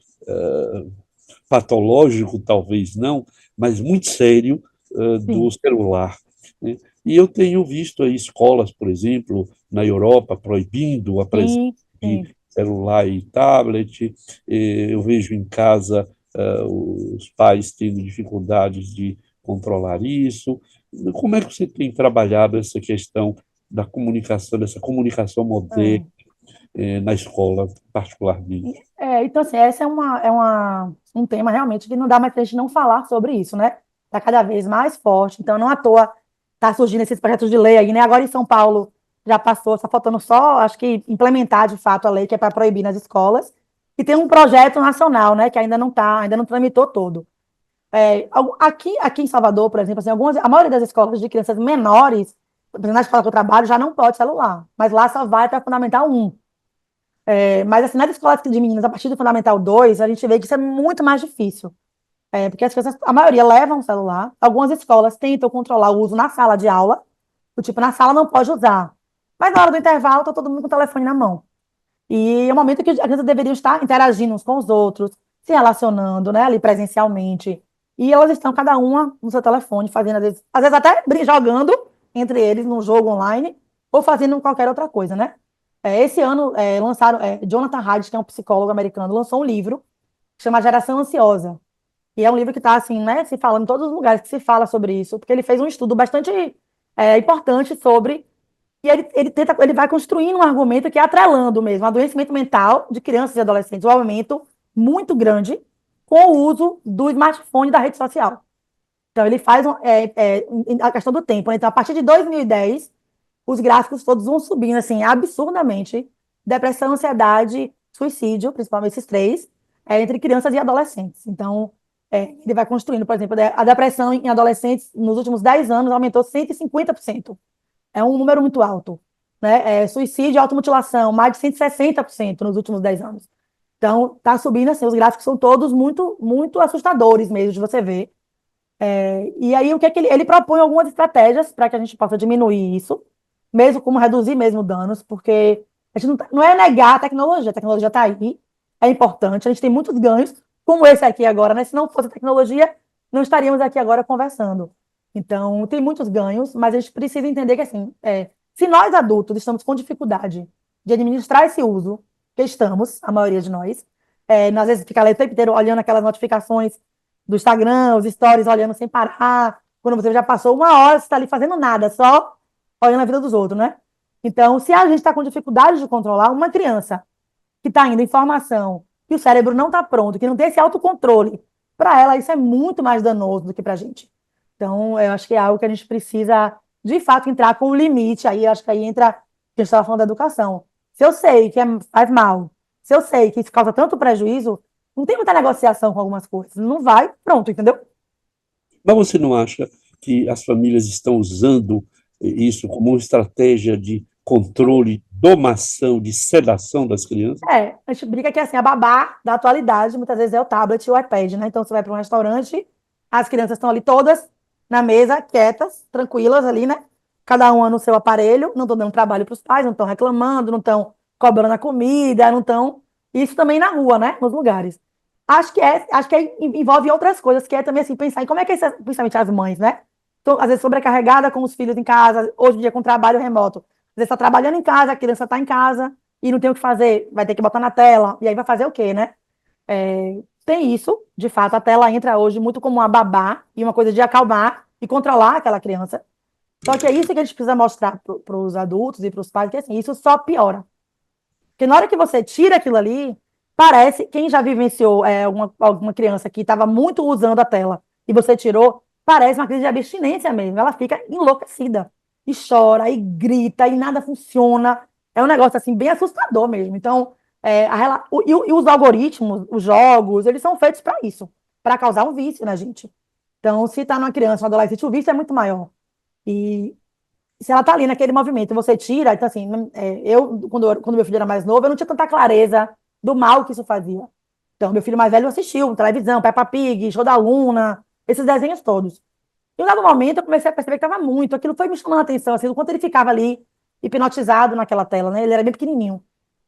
patológico, talvez não, mas muito sério do sim, celular, né? E eu tenho visto aí escolas, por exemplo, na Europa, proibindo a presença sim, de sim. celular e tablet. Eu vejo em casa os pais tendo dificuldades de controlar isso. Como é que você tem trabalhado essa questão da comunicação, dessa comunicação moderna, É. na escola, particularmente? Então, assim, esse um tema realmente que não dá mais pra gente não falar sobre isso, né? Está cada vez mais forte. Então, não à toa está surgindo esses projetos de lei aí, né? Agora em São Paulo já passou, está faltando só, acho que, implementar de fato a lei que é para proibir nas escolas. E tem um projeto nacional, né, que ainda não tramitou todo. Aqui em Salvador, por exemplo, assim, a maioria das escolas de crianças menores, por exemplo, na escola que eu trabalho, já não pode celular, mas lá só vai para Fundamental 1. Mas assim, nas escolas de meninas, a partir do Fundamental 2, a gente vê que isso é muito mais difícil. Porque as crianças, a maioria levam o celular. Algumas escolas tentam controlar o uso na sala de aula. O tipo, na sala não pode usar. Mas na hora do intervalo, está todo mundo com o telefone na mão. E é um momento que as crianças deveriam estar interagindo uns com os outros, se relacionando, né, ali presencialmente. E elas estão cada uma no seu telefone, fazendo, às vezes até jogando entre eles num jogo online, ou fazendo qualquer outra coisa, né? Esse ano lançaram, Jonathan Haidt, que é um psicólogo americano, lançou um livro que chama Geração Ansiosa. E é um livro que está, assim, né, se falando em todos os lugares que se fala sobre isso, porque ele fez um estudo bastante importante sobre. E ele vai construindo um argumento que é atrelando mesmo adoecimento mental de crianças e adolescentes, um aumento muito grande com o uso do smartphone e da rede social. Então, ele faz a questão do tempo, né? Então, a partir de 2010, os gráficos todos vão subindo, assim, absurdamente. Depressão, ansiedade, suicídio, principalmente esses três, entre crianças e adolescentes. Então, ele vai construindo, por exemplo, a depressão em adolescentes, nos últimos 10 anos, aumentou 150%. É um número muito alto. Né? Suicídio e automutilação, mais de 160% nos últimos 10 anos. Então, está subindo, assim, os gráficos são todos muito, muito assustadores mesmo de você ver. E aí, o que é que ele propõe algumas estratégias para que a gente possa diminuir isso, mesmo como reduzir mesmo danos, porque a gente não é negar a tecnologia está aí, é importante, a gente tem muitos ganhos, como esse aqui agora, né? Se não fosse a tecnologia, não estaríamos aqui agora conversando. Então, tem muitos ganhos, mas a gente precisa entender que, assim, se nós adultos estamos com dificuldade de administrar esse uso, que estamos, a maioria de nós, às vezes fica ali o tempo inteiro olhando aquelas notificações do Instagram, os stories olhando sem parar, quando você já passou uma hora, você está ali fazendo nada, só olhando a vida dos outros, né? Então, se a gente está com dificuldade de controlar uma criança que está indo em formação, que o cérebro não está pronto, que não tem esse autocontrole, para ela isso é muito mais danoso do que para a gente. Então, eu acho que é algo que a gente precisa, de fato, entrar com o limite. Aí, eu acho que aí entra, a gente estava falando da educação. Se eu sei que faz mal, se eu sei que isso causa tanto prejuízo, não tem muita negociação com algumas coisas. Não vai, pronto, entendeu? Mas você não acha que as famílias estão usando isso como uma estratégia de controle, domação, de sedação das crianças? A gente brinca que assim, a babá da atualidade muitas vezes é o tablet e o iPad, né? Então você vai para um restaurante, as crianças estão ali todas na mesa, quietas, tranquilas ali, né? Cada uma no seu aparelho, não estão dando trabalho para os pais, não estão reclamando, não estão cobrando a comida, não estão. Isso também na rua, né? Nos lugares. Acho que envolve outras coisas, que é também assim, pensar em como é que principalmente as mães, né? Então, às vezes sobrecarregada com os filhos em casa, hoje em dia com trabalho remoto. Às vezes está trabalhando em casa, a criança está em casa e não tem o que fazer, vai ter que botar na tela, e aí vai fazer o quê, né? Tem isso, de fato, a tela entra hoje muito como uma babá e uma coisa de acalmar e controlar aquela criança. Só que é isso que a gente precisa mostrar para os adultos e para os pais, que assim, isso só piora. Porque na hora que você tira aquilo ali, parece, quem já vivenciou alguma criança que estava muito usando a tela e você tirou, parece uma crise de abstinência mesmo. Ela fica enlouquecida. E chora, e grita, e nada funciona. É um negócio assim, bem assustador mesmo. Então, e os algoritmos, os jogos, eles são feitos para isso, para causar um vício na gente. Então, se está numa criança, um adolescente, o vício é muito maior. E se ela tá ali naquele movimento, você tira, então assim, quando meu filho era mais novo, eu não tinha tanta clareza do mal que isso fazia. Então, meu filho mais velho assistiu televisão, Peppa Pig, Show da Luna, esses desenhos todos. E em dado momento, eu comecei a perceber que estava muito, aquilo foi me chamando a atenção, assim, do quanto ele ficava ali, hipnotizado naquela tela, né? Ele era bem pequenininho.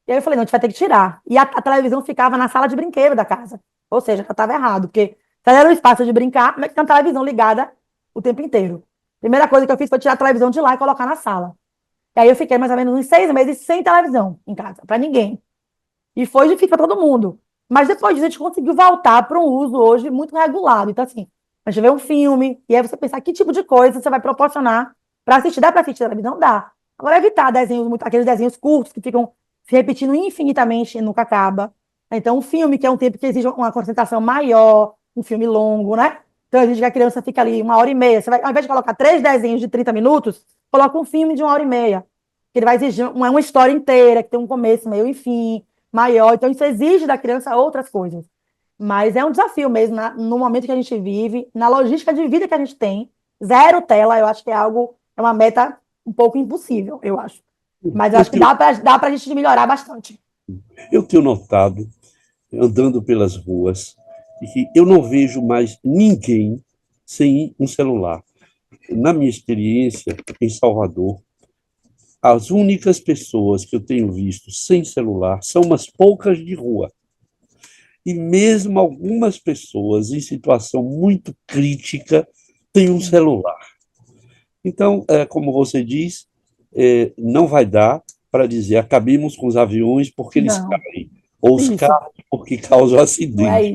E aí eu falei, não, a gente vai ter que tirar. E a televisão ficava na sala de brinquedo da casa. Ou seja, já estava errado, porque se era um espaço de brincar, como é que tem uma televisão ligada o tempo inteiro? Primeira coisa que eu fiz foi tirar a televisão de lá e colocar na sala. E aí eu fiquei mais ou menos uns 6 meses sem televisão em casa, para ninguém. E foi difícil para todo mundo. Mas depois disso a gente conseguiu voltar para um uso hoje muito regulado. Então, assim, a gente vê um filme, e aí você pensar que tipo de coisa você vai proporcionar para assistir. Dá para assistir televisão? Dá. Agora, evitar desenhos, aqueles desenhos curtos que ficam se repetindo infinitamente, nunca acaba. Então, um filme que é um tempo que exige uma concentração maior, um filme longo, né? Então, exige que a criança fica ali 1 hora e meia. Você vai, ao invés de colocar 3 desenhos de 30 minutos, coloca um filme de 1 hora e meia. Que ele vai exigir uma história inteira, que tem um começo, meio e fim, maior. Então, isso exige da criança outras coisas. Mas é um desafio mesmo, no momento que a gente vive, na logística de vida que a gente tem. Zero tela, eu acho que é uma meta um pouco impossível, eu acho. Mas eu Eu acho que tenho, dá para a gente melhorar bastante. eu tenho notado, andando pelas ruas, que eu não vejo mais ninguém sem um celular. Na minha experiência em Salvador, as únicas pessoas que eu tenho visto sem celular são umas poucas de rua. E mesmo algumas pessoas em situação muito crítica têm um Sim. celular. Então, como você diz, não vai dar para dizer acabemos com os aviões porque eles Não, caem, ou os isso. carros porque causam Não é acidente.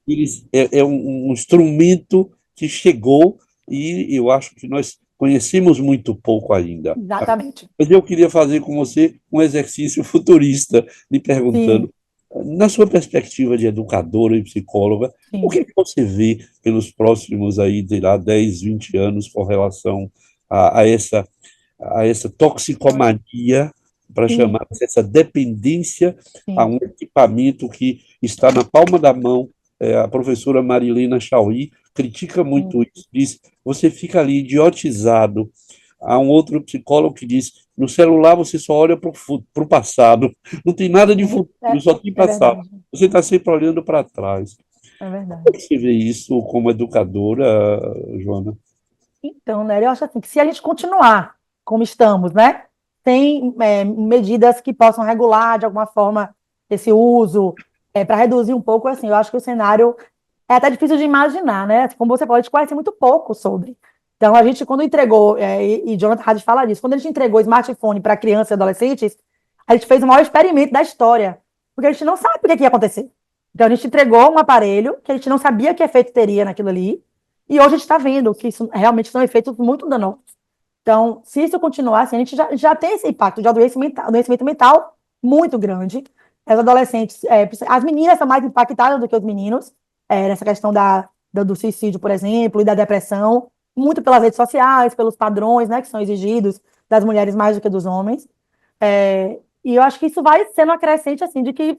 isso. É, É um instrumento que chegou e eu acho que nós conhecemos muito pouco ainda. exatamente. Mas eu queria fazer com você um exercício futurista, lhe Sim, perguntando, na sua perspectiva de educadora e psicóloga, o sim, que você vê pelos próximos aí, sei lá, 10, 20 anos com relação a, a essa, a essa toxicomania, para sim, chamar essa dependência a sim. um equipamento que está na palma da mão? A professora Marilena Chauí critica Sim. muito isso, diz, você fica ali idiotizado. Há um outro psicólogo que diz, no celular você só olha para o passado, não tem nada de Sim, futuro, só tem é passado. verdade. Você está sempre olhando para trás. É Como verdade. é que você vê isso como educadora, Joana? Então, né, eu acho assim, que se a gente continuar como estamos, né, sem medidas que possam regular de alguma forma esse uso, para reduzir um pouco, assim, eu acho que o cenário é até difícil de imaginar, né? Como você falou, a gente conhece muito pouco sobre. Então, a gente, quando entregou, e Jonathan Haidt fala disso, quando a gente entregou o smartphone para crianças e adolescentes, a gente fez o maior experimento da história, porque a gente não sabe o que ia acontecer. Então, a gente entregou um aparelho que a gente não sabia que efeito teria naquilo ali, e hoje a gente está vendo que isso realmente são efeitos muito danosos. Então, se isso continuar assim, a gente já tem esse impacto de adoecimento mental muito grande. As adolescentes, as meninas são mais impactadas do que os meninos, nessa questão do suicídio, por exemplo, e da depressão, muito pelas redes sociais, pelos padrões, né, que são exigidos das mulheres mais do que dos homens. E eu acho que isso vai sendo uma crescente, assim, de que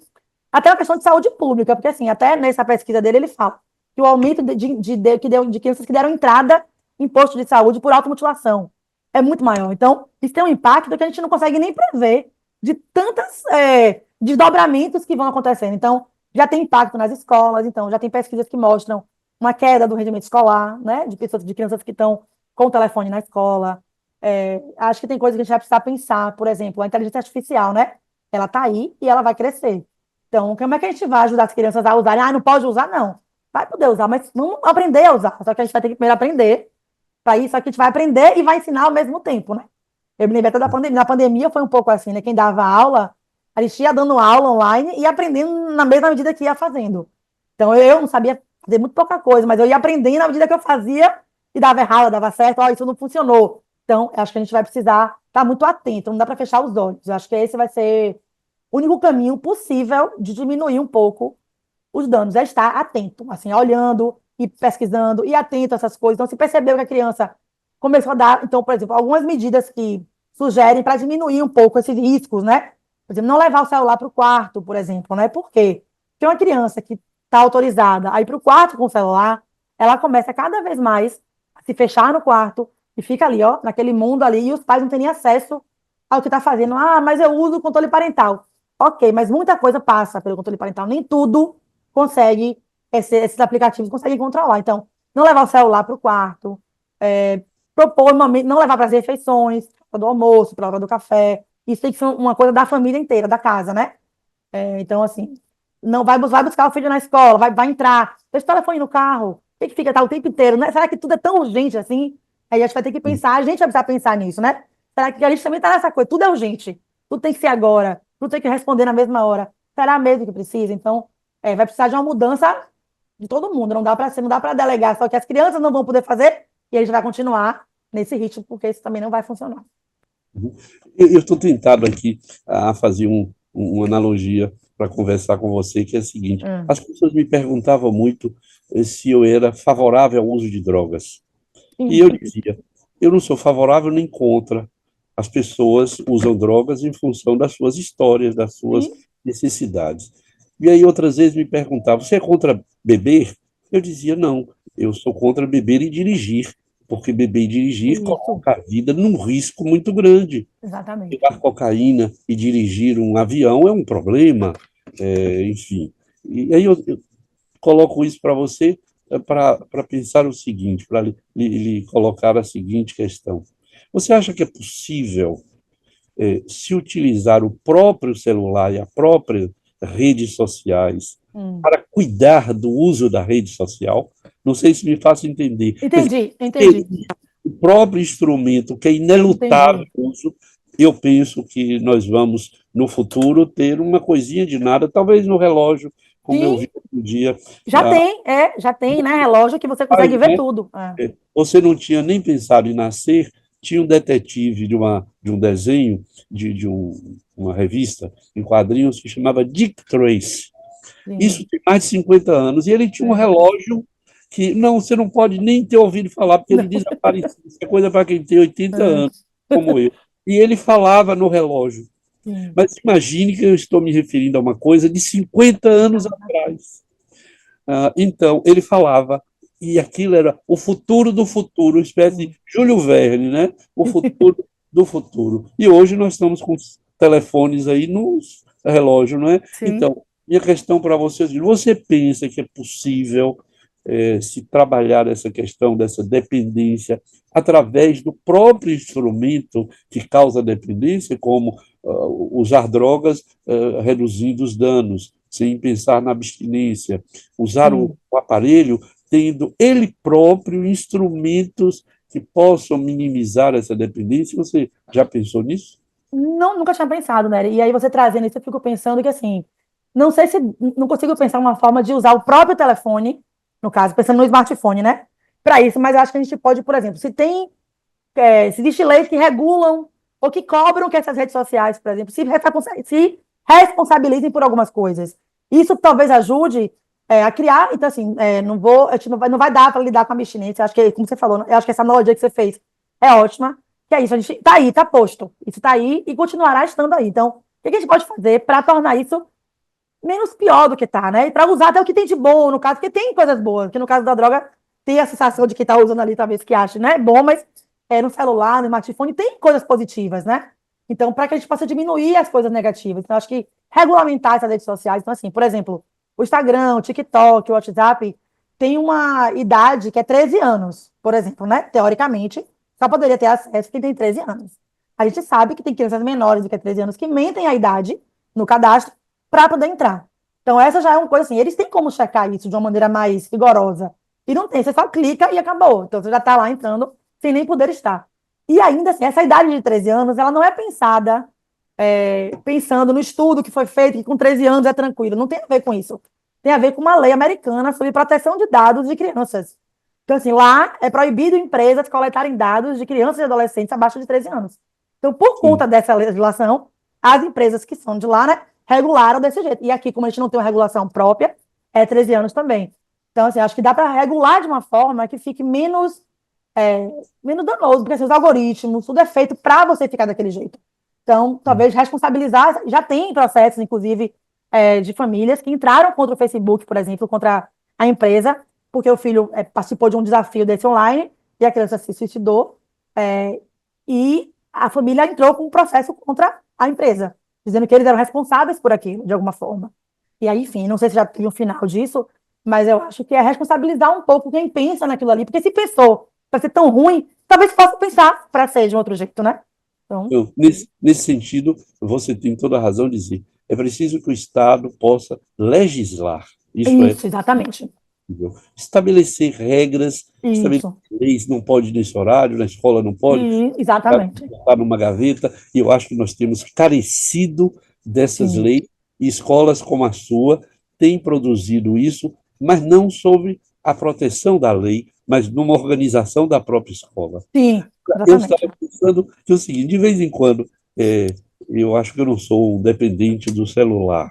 até uma questão de saúde pública, porque, assim, até nessa pesquisa dele, ele fala que o aumento de crianças que deram entrada em posto de saúde por automutilação é muito maior. Então, isso tem um impacto que a gente não consegue nem prever de tantos desdobramentos que vão acontecendo. Então, já tem impacto nas escolas, então, já tem pesquisas que mostram uma queda do rendimento escolar, né, de crianças que estão com o telefone na escola. Acho que tem coisas que a gente vai precisar pensar, por exemplo, a inteligência artificial, né? Ela está aí e ela vai crescer. Então, como é que a gente vai ajudar as crianças a usarem? Ah, não pode usar, não. Vai poder usar, mas vamos aprender a usar. Só que a gente vai ter que primeiro aprender para isso, só que a gente vai aprender e vai ensinar ao mesmo tempo, né? Eu me lembro até da pandemia. Na pandemia foi um pouco assim, né? Quem dava aula, a gente ia dando aula online e aprendendo na mesma medida que ia fazendo. Então, eu não sabia fazer muito pouca coisa, mas eu ia aprendendo na medida que eu fazia e dava errado, dava certo, ó, isso não funcionou. Então, acho que a gente vai precisar estar muito atento, não dá para fechar os olhos. Eu acho que esse vai ser o único caminho possível de diminuir um pouco os danos, é estar atento, assim, olhando e pesquisando e atento a essas coisas. Então, se percebeu que a criança começou a dar, então, por exemplo, algumas medidas que sugerem para diminuir um pouco esses riscos, né? Por exemplo, não levar o celular para o quarto, por exemplo, né? Por quê? Porque uma criança que está autorizada a ir para o quarto com o celular, ela começa cada vez mais a se fechar no quarto e fica ali, ó, naquele mundo ali, e os pais não têm nem acesso ao que está fazendo. Ah, mas eu uso o controle parental. Ok, mas muita coisa passa pelo controle parental, nem tudo consegue, esses aplicativos conseguem controlar. Então, não levar o celular para o quarto, propor não levar para as refeições, para do almoço, para a hora do café. Isso tem que ser uma coisa da família inteira, da casa, né? Então, assim, não vai buscar o filho na escola, vai entrar, deixa o telefone no carro, tem que ficar tá, o tempo inteiro, né? Será que tudo é tão urgente assim? Aí a gente vai ter que pensar, a gente vai precisar pensar nisso, né? Será que a gente também está nessa coisa? Tudo é urgente, tudo tem que ser agora, tudo tem que responder na mesma hora. Será mesmo que precisa? Então, vai precisar de uma mudança de todo mundo, não dá para delegar, só que as crianças não vão poder fazer e a gente vai continuar nesse ritmo, porque isso também não vai funcionar. Eu estou tentado aqui a fazer uma analogia para conversar com você, que é a seguinte: Hum. as pessoas me perguntavam muito se eu era favorável ao uso de drogas. E Sim, eu dizia, eu não sou favorável nem contra. As pessoas usam drogas em função das suas histórias, das suas sim, necessidades. E aí outras vezes me perguntavam, você é contra beber? Eu dizia, não, eu sou contra beber e dirigir, porque beber e dirigir isso, coloca a vida num risco muito grande. exatamente. Pegar cocaína e dirigir um avião é um problema, enfim. E aí eu coloco isso para você para pensar o seguinte, para lhe colocar a seguinte questão. Você acha que é possível se utilizar o próprio celular e a própria redes sociais Hum. para cuidar do uso da rede social? Não sei se me faço entender. Quer dizer, Entendi, entendi, o próprio instrumento, que é inelutável entendi. o uso, eu penso que nós vamos, no futuro, ter uma coisinha de nada, talvez no relógio, como eu Sim, vi um dia. já tem, né, relógio que você consegue Pais, ver né? tudo. É. Você não tinha nem pensado em nascer, tinha um detetive de um desenho, uma revista em quadrinhos que chamava Dick Tracy. Sim, Isso tem mais de 50 anos. E ele tinha um é. relógio que não, você não pode nem ter ouvido falar, porque ele Não, desapareceu. Isso é coisa para quem tem 80 é. anos, como eu. E ele falava no relógio. Sim. Mas imagine que eu estou me referindo a uma coisa de 50 anos atrás. Então, ele falava, e aquilo era o futuro do futuro, uma espécie de Sim, Júlio Verne, né? O futuro do futuro. E hoje nós estamos com os telefones aí nos relógios, não é? sim. Então, minha questão para vocês, você pensa que é possível se trabalhar essa questão dessa dependência através do próprio instrumento que causa dependência, como usar drogas reduzindo os danos, sem pensar na abstinência, usar o Sim. aparelho tendo ele próprio instrumentos que possam minimizar essa dependência. Você já pensou nisso? Não, nunca tinha pensado, né? E aí você trazendo isso, eu fico pensando que assim, não sei se não consigo pensar uma forma de usar o próprio telefone, no caso, pensando no smartphone, né? Para isso, mas eu acho que a gente pode, por exemplo, se existe leis que regulam ou que cobram que essas redes sociais, por exemplo, se responsabilizem por algumas coisas. Isso talvez ajude a criar. Então, assim, a gente não vai dar para lidar com a abstinência. Acho que, como você falou, eu acho que essa analogia que você fez é ótima. Que é isso, a gente está aí, está posto. Isso está aí e continuará estando aí. Então, o que a gente pode fazer para tornar isso menos pior do que tá, né? E para usar até o que tem de bom, no caso, porque tem coisas boas, que no caso da droga tem a sensação de que tá usando ali, talvez que ache, né? Bom, mas no celular, no smartphone, tem coisas positivas, né? Então, para que a gente possa diminuir as coisas negativas. Então, acho que regulamentar essas redes sociais. Então, assim, por exemplo, o Instagram, o TikTok, o WhatsApp, tem uma idade que é 13 anos, por exemplo, né? Teoricamente, só poderia ter acesso quem tem 13 anos. A gente sabe que tem crianças menores do que 13 anos que mentem a idade no cadastro para poder entrar. Então, essa já é uma coisa assim, eles têm como checar isso de uma maneira mais rigorosa. E não tem, você só clica e acabou. Então, você já está lá entrando sem nem poder estar. E ainda assim, essa idade de 13 anos, ela não é pensada pensando no estudo que foi feito, que com 13 anos é tranquilo. Não tem a ver com isso. Tem a ver com uma lei americana sobre proteção de dados de crianças. Então, assim, lá é proibido empresas coletarem dados de crianças e adolescentes abaixo de 13 anos. Então, por Sim. conta dessa legislação, as empresas que são de lá, né, regularam desse jeito. E aqui, como a gente não tem uma regulação própria, é 13 anos também. Então, assim, acho que dá para regular de uma forma que fique é, menos danoso, porque assim, os algoritmos, tudo é feito para você ficar daquele jeito. Então, talvez responsabilizar, já tem processos, inclusive, de famílias que entraram contra o Facebook, por exemplo, contra a empresa, porque o filho participou de um desafio desse online e a criança se suicidou, e a família entrou com um processo contra a empresa, dizendo que eles eram responsáveis por aquilo, de alguma forma. E aí, enfim, não sei se já tem um final disso, mas eu acho que é responsabilizar um pouco quem pensa naquilo ali, porque se pensou para ser tão ruim, talvez possa pensar para ser de um outro jeito, né? Então, Então, nesse sentido, você tem toda a razão de dizer, é preciso que o Estado possa legislar. Isso é isso, exatamente. possível. Estabelecer regras, estabelecer Isso. leis, não pode nesse horário, na escola não pode, Exatamente. botar numa gaveta, e eu acho que nós temos carecido dessas Sim. leis, e escolas como a sua têm produzido isso, mas não sob a proteção da lei, mas numa organização da própria escola. Sim, Eu estava exatamente. pensando que é o seguinte, de vez em quando, eu acho que eu não sou um dependente do celular.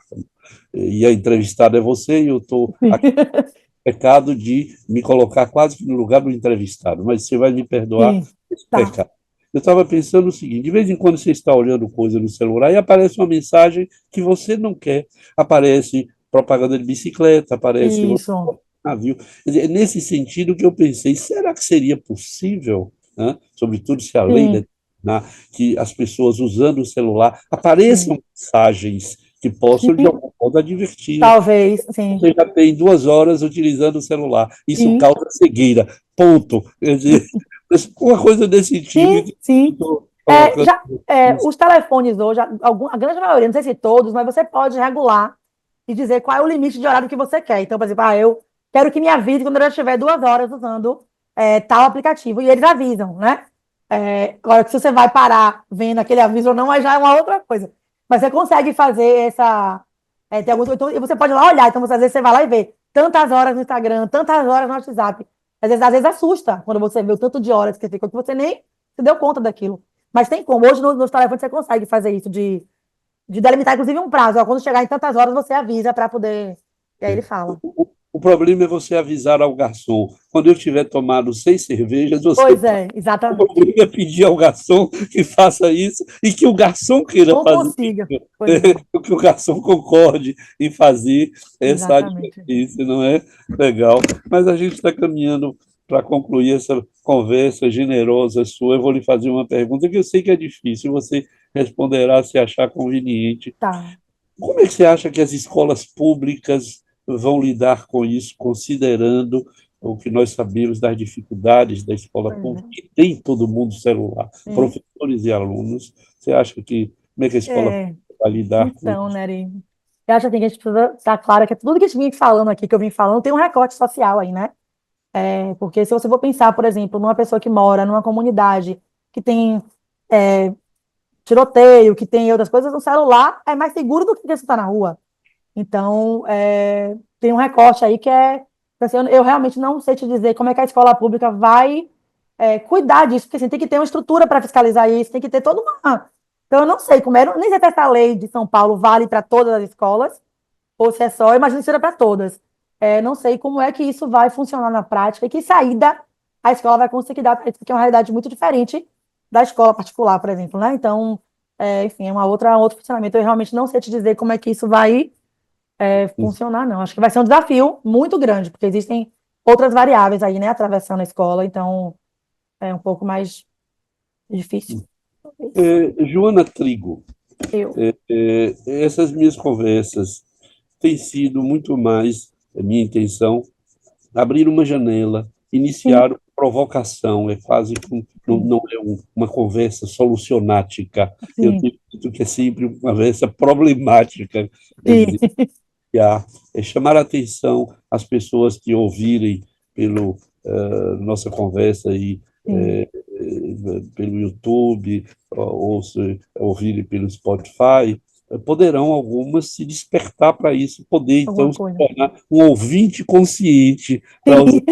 E a entrevistada é você, e eu estou aqui no pecado de me colocar quase que no lugar do entrevistado, mas você vai me perdoar Sim, esse tá. pecado. Eu estava pensando o seguinte: de vez em quando você está olhando coisa no celular e aparece uma mensagem que você não quer. Aparece propaganda de bicicleta, aparece Isso. navio. Quer dizer, é nesse sentido que eu pensei, será que seria possível, né, sobretudo se a lei Sim, determinar que as pessoas usando o celular sim. apareçam mensagens que possam, de Sim, algum modo, advertir. talvez, sim. Você já tem 2 horas utilizando o celular. Isso Sim, causa cegueira. Ponto. Quer dizer, uma coisa desse tipo sim, que eu sim. estou É, colocando. já, os telefones hoje, a grande maioria, não sei se todos, mas você pode regular e dizer qual é o limite de horário que você quer. Então, por exemplo, eu quero que me avise quando eu estiver 2 horas usando tal aplicativo. E eles avisam, né? Agora, que se você vai parar vendo aquele aviso ou não, aí já é uma outra coisa. Mas você consegue fazer essa. Tem alguns, então, e você pode ir lá olhar. Então, às vezes você vai lá e vê tantas horas no Instagram, tantas horas no WhatsApp. Às vezes assusta quando você vê o tanto de horas que você ficou, que você nem se deu conta daquilo. Mas tem como. Hoje nos telefones você consegue fazer isso, de delimitar, inclusive, um prazo. Ó, quando chegar em tantas horas, você avisa para poder. E aí ele fala. O problema é você avisar ao garçom. Quando eu tiver tomado 6 cervejas, você. Pois é, O exatamente. problema é pedir ao garçom que faça isso e que o garçom queira Não fazer consiga. isso. Pois é, Que o garçom concorde em fazer essa exatamente. advertência, não é legal. Mas a gente está caminhando para concluir essa conversa generosa sua. Eu vou lhe fazer uma pergunta que eu sei que é difícil, você responderá se achar conveniente. Tá. Como é que você acha que as escolas públicas vão lidar com isso, considerando o que nós sabemos das dificuldades da escola Pois pública, é. que tem todo mundo celular, Sim. professores e alunos? Você acha que como é que a escola É, pública vai lidar com então, isso? Nery, eu acho assim, que a gente precisa estar claro que tudo que a gente vem falando aqui, que eu vim falando, tem um recorte social aí, né? Porque se você for pensar, por exemplo, numa pessoa que mora numa comunidade que tem é, tiroteio, que tem outras coisas, no celular é mais seguro do que você estar na rua. Então, tem um recorte aí que assim, eu realmente não sei te dizer como é que a escola pública vai cuidar disso, porque assim, tem que ter uma estrutura para fiscalizar isso, tem que ter toda uma. Então, eu não sei como é, nem sei se essa lei de São Paulo vale para todas as escolas, ou se é só, imagino que seja para todas. Não sei como é que isso vai funcionar na prática e que saída a escola vai conseguir dar para isso, porque é uma realidade muito diferente da escola particular, por exemplo, né? Então, enfim, é outro funcionamento. Eu realmente não sei te dizer como é que isso vai funcionar, não. Acho que vai ser um desafio muito grande, porque existem outras variáveis aí, né, atravessando a escola, então é um pouco mais difícil, talvez. Joana Trigo, Eu. essas minhas conversas têm sido muito mais, a minha intenção, abrir uma janela, Sim, iniciar uma provocação, é quase como, não, sim, não é uma conversa solucionática. Eu sim, tenho dito que é sempre uma conversa problemática, quer sim, dizer, chamar a atenção às pessoas que ouvirem pelo nossa conversa aí, sim, pelo YouTube, ou se ouvirem pelo Spotify, poderão algumas se despertar para isso, poder alguma então se coisa. tornar um ouvinte consciente, para usar Sim,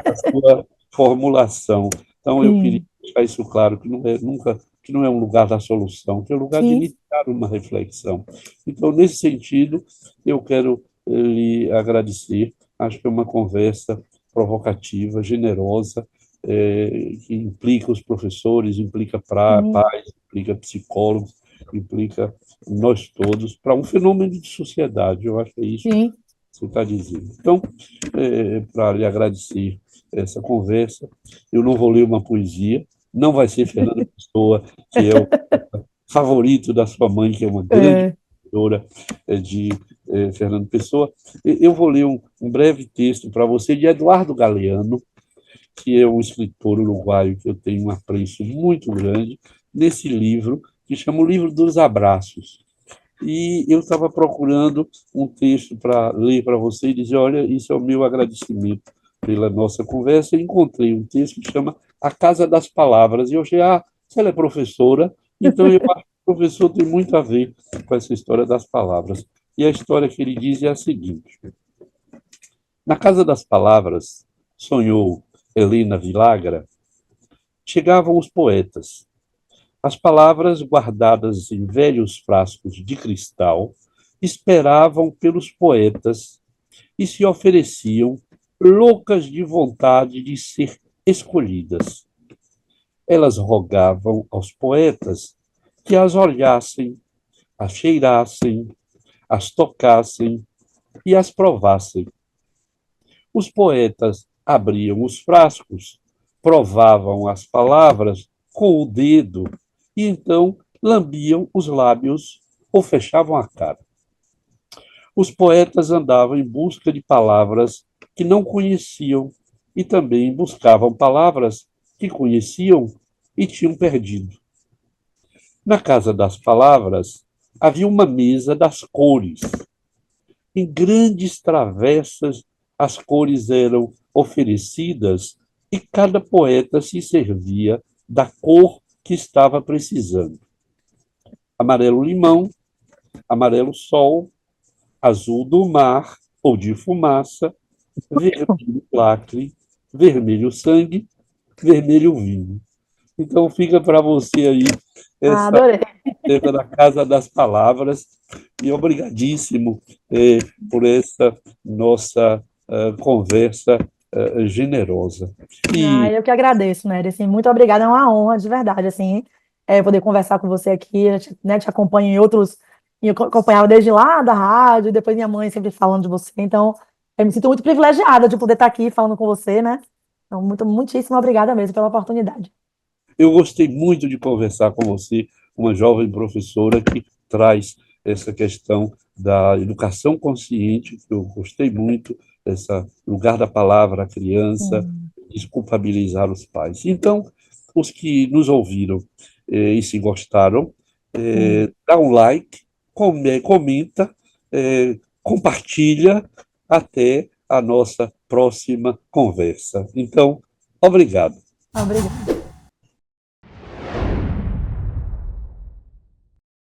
a sua formulação. Então, eu queria sim, deixar isso claro, que não é nunca, que não é um lugar da solução, que é um lugar de sim, iniciar uma reflexão. Então, nesse sentido, eu quero lhe agradecer. Acho que é uma conversa provocativa, generosa, que implica os professores, implica sim, pais, implica psicólogos, implica nós todos, para um fenômeno de sociedade. Eu acho que é isso que sim. você está dizendo. Então, para lhe agradecer essa conversa, eu não vou ler uma poesia, não vai ser Fernanda Pessoa, que é o favorito da sua mãe, que é uma grande É, escritora de Fernando Pessoa. Eu vou ler um breve texto para você de Eduardo Galeano, que é um escritor uruguaio que eu tenho um apreço muito grande, nesse livro, que chama O Livro dos Abraços. E eu estava procurando um texto para ler para você e dizer: olha, isso é o meu agradecimento pela nossa conversa. E encontrei um texto que chama A Casa das Palavras. E eu achei, se ela é professora, então eu acho que o professor tem muito a ver com essa história das palavras. E a história que ele diz é a seguinte: na Casa das Palavras, sonhou Helena Vilagra, chegavam os poetas. As palavras guardadas em velhos frascos de cristal esperavam pelos poetas e se ofereciam loucas de vontade de ser escolhidas. Elas rogavam aos poetas que as olhassem, as cheirassem, as tocassem e as provassem. Os poetas abriam os frascos, provavam as palavras com o dedo e então lambiam os lábios ou fechavam a cara. Os poetas andavam em busca de palavras que não conheciam e também buscavam palavras que conheciam e tinham perdido. Na Casa das Palavras havia uma mesa das cores. Em grandes travessas, as cores eram oferecidas e cada poeta se servia da cor que estava precisando. Amarelo-limão, amarelo-sol, azul do mar ou de fumaça, vermelho-lacre, vermelho-sangue, vermelho-vinho. Então, fica para você aí essa Adorei. tema da Casa das Palavras e obrigadíssimo por essa nossa conversa generosa. Eu que agradeço, né? Assim, muito obrigada, é uma honra, de verdade, assim, poder conversar com você aqui, né, te acompanho em outros, eu acompanhava desde lá da rádio, depois minha mãe sempre falando de você, então eu me sinto muito privilegiada de poder estar aqui falando com você, né? Então, muitíssimo obrigada mesmo pela oportunidade. Eu gostei muito de conversar com você, uma jovem professora que traz essa questão da educação consciente, que eu gostei muito, esse lugar da palavra à criança, desculpabilizar os pais. Então, os que nos ouviram e se gostaram, dá um like, comenta, compartilha, até a nossa próxima conversa. Então, obrigado. Obrigada.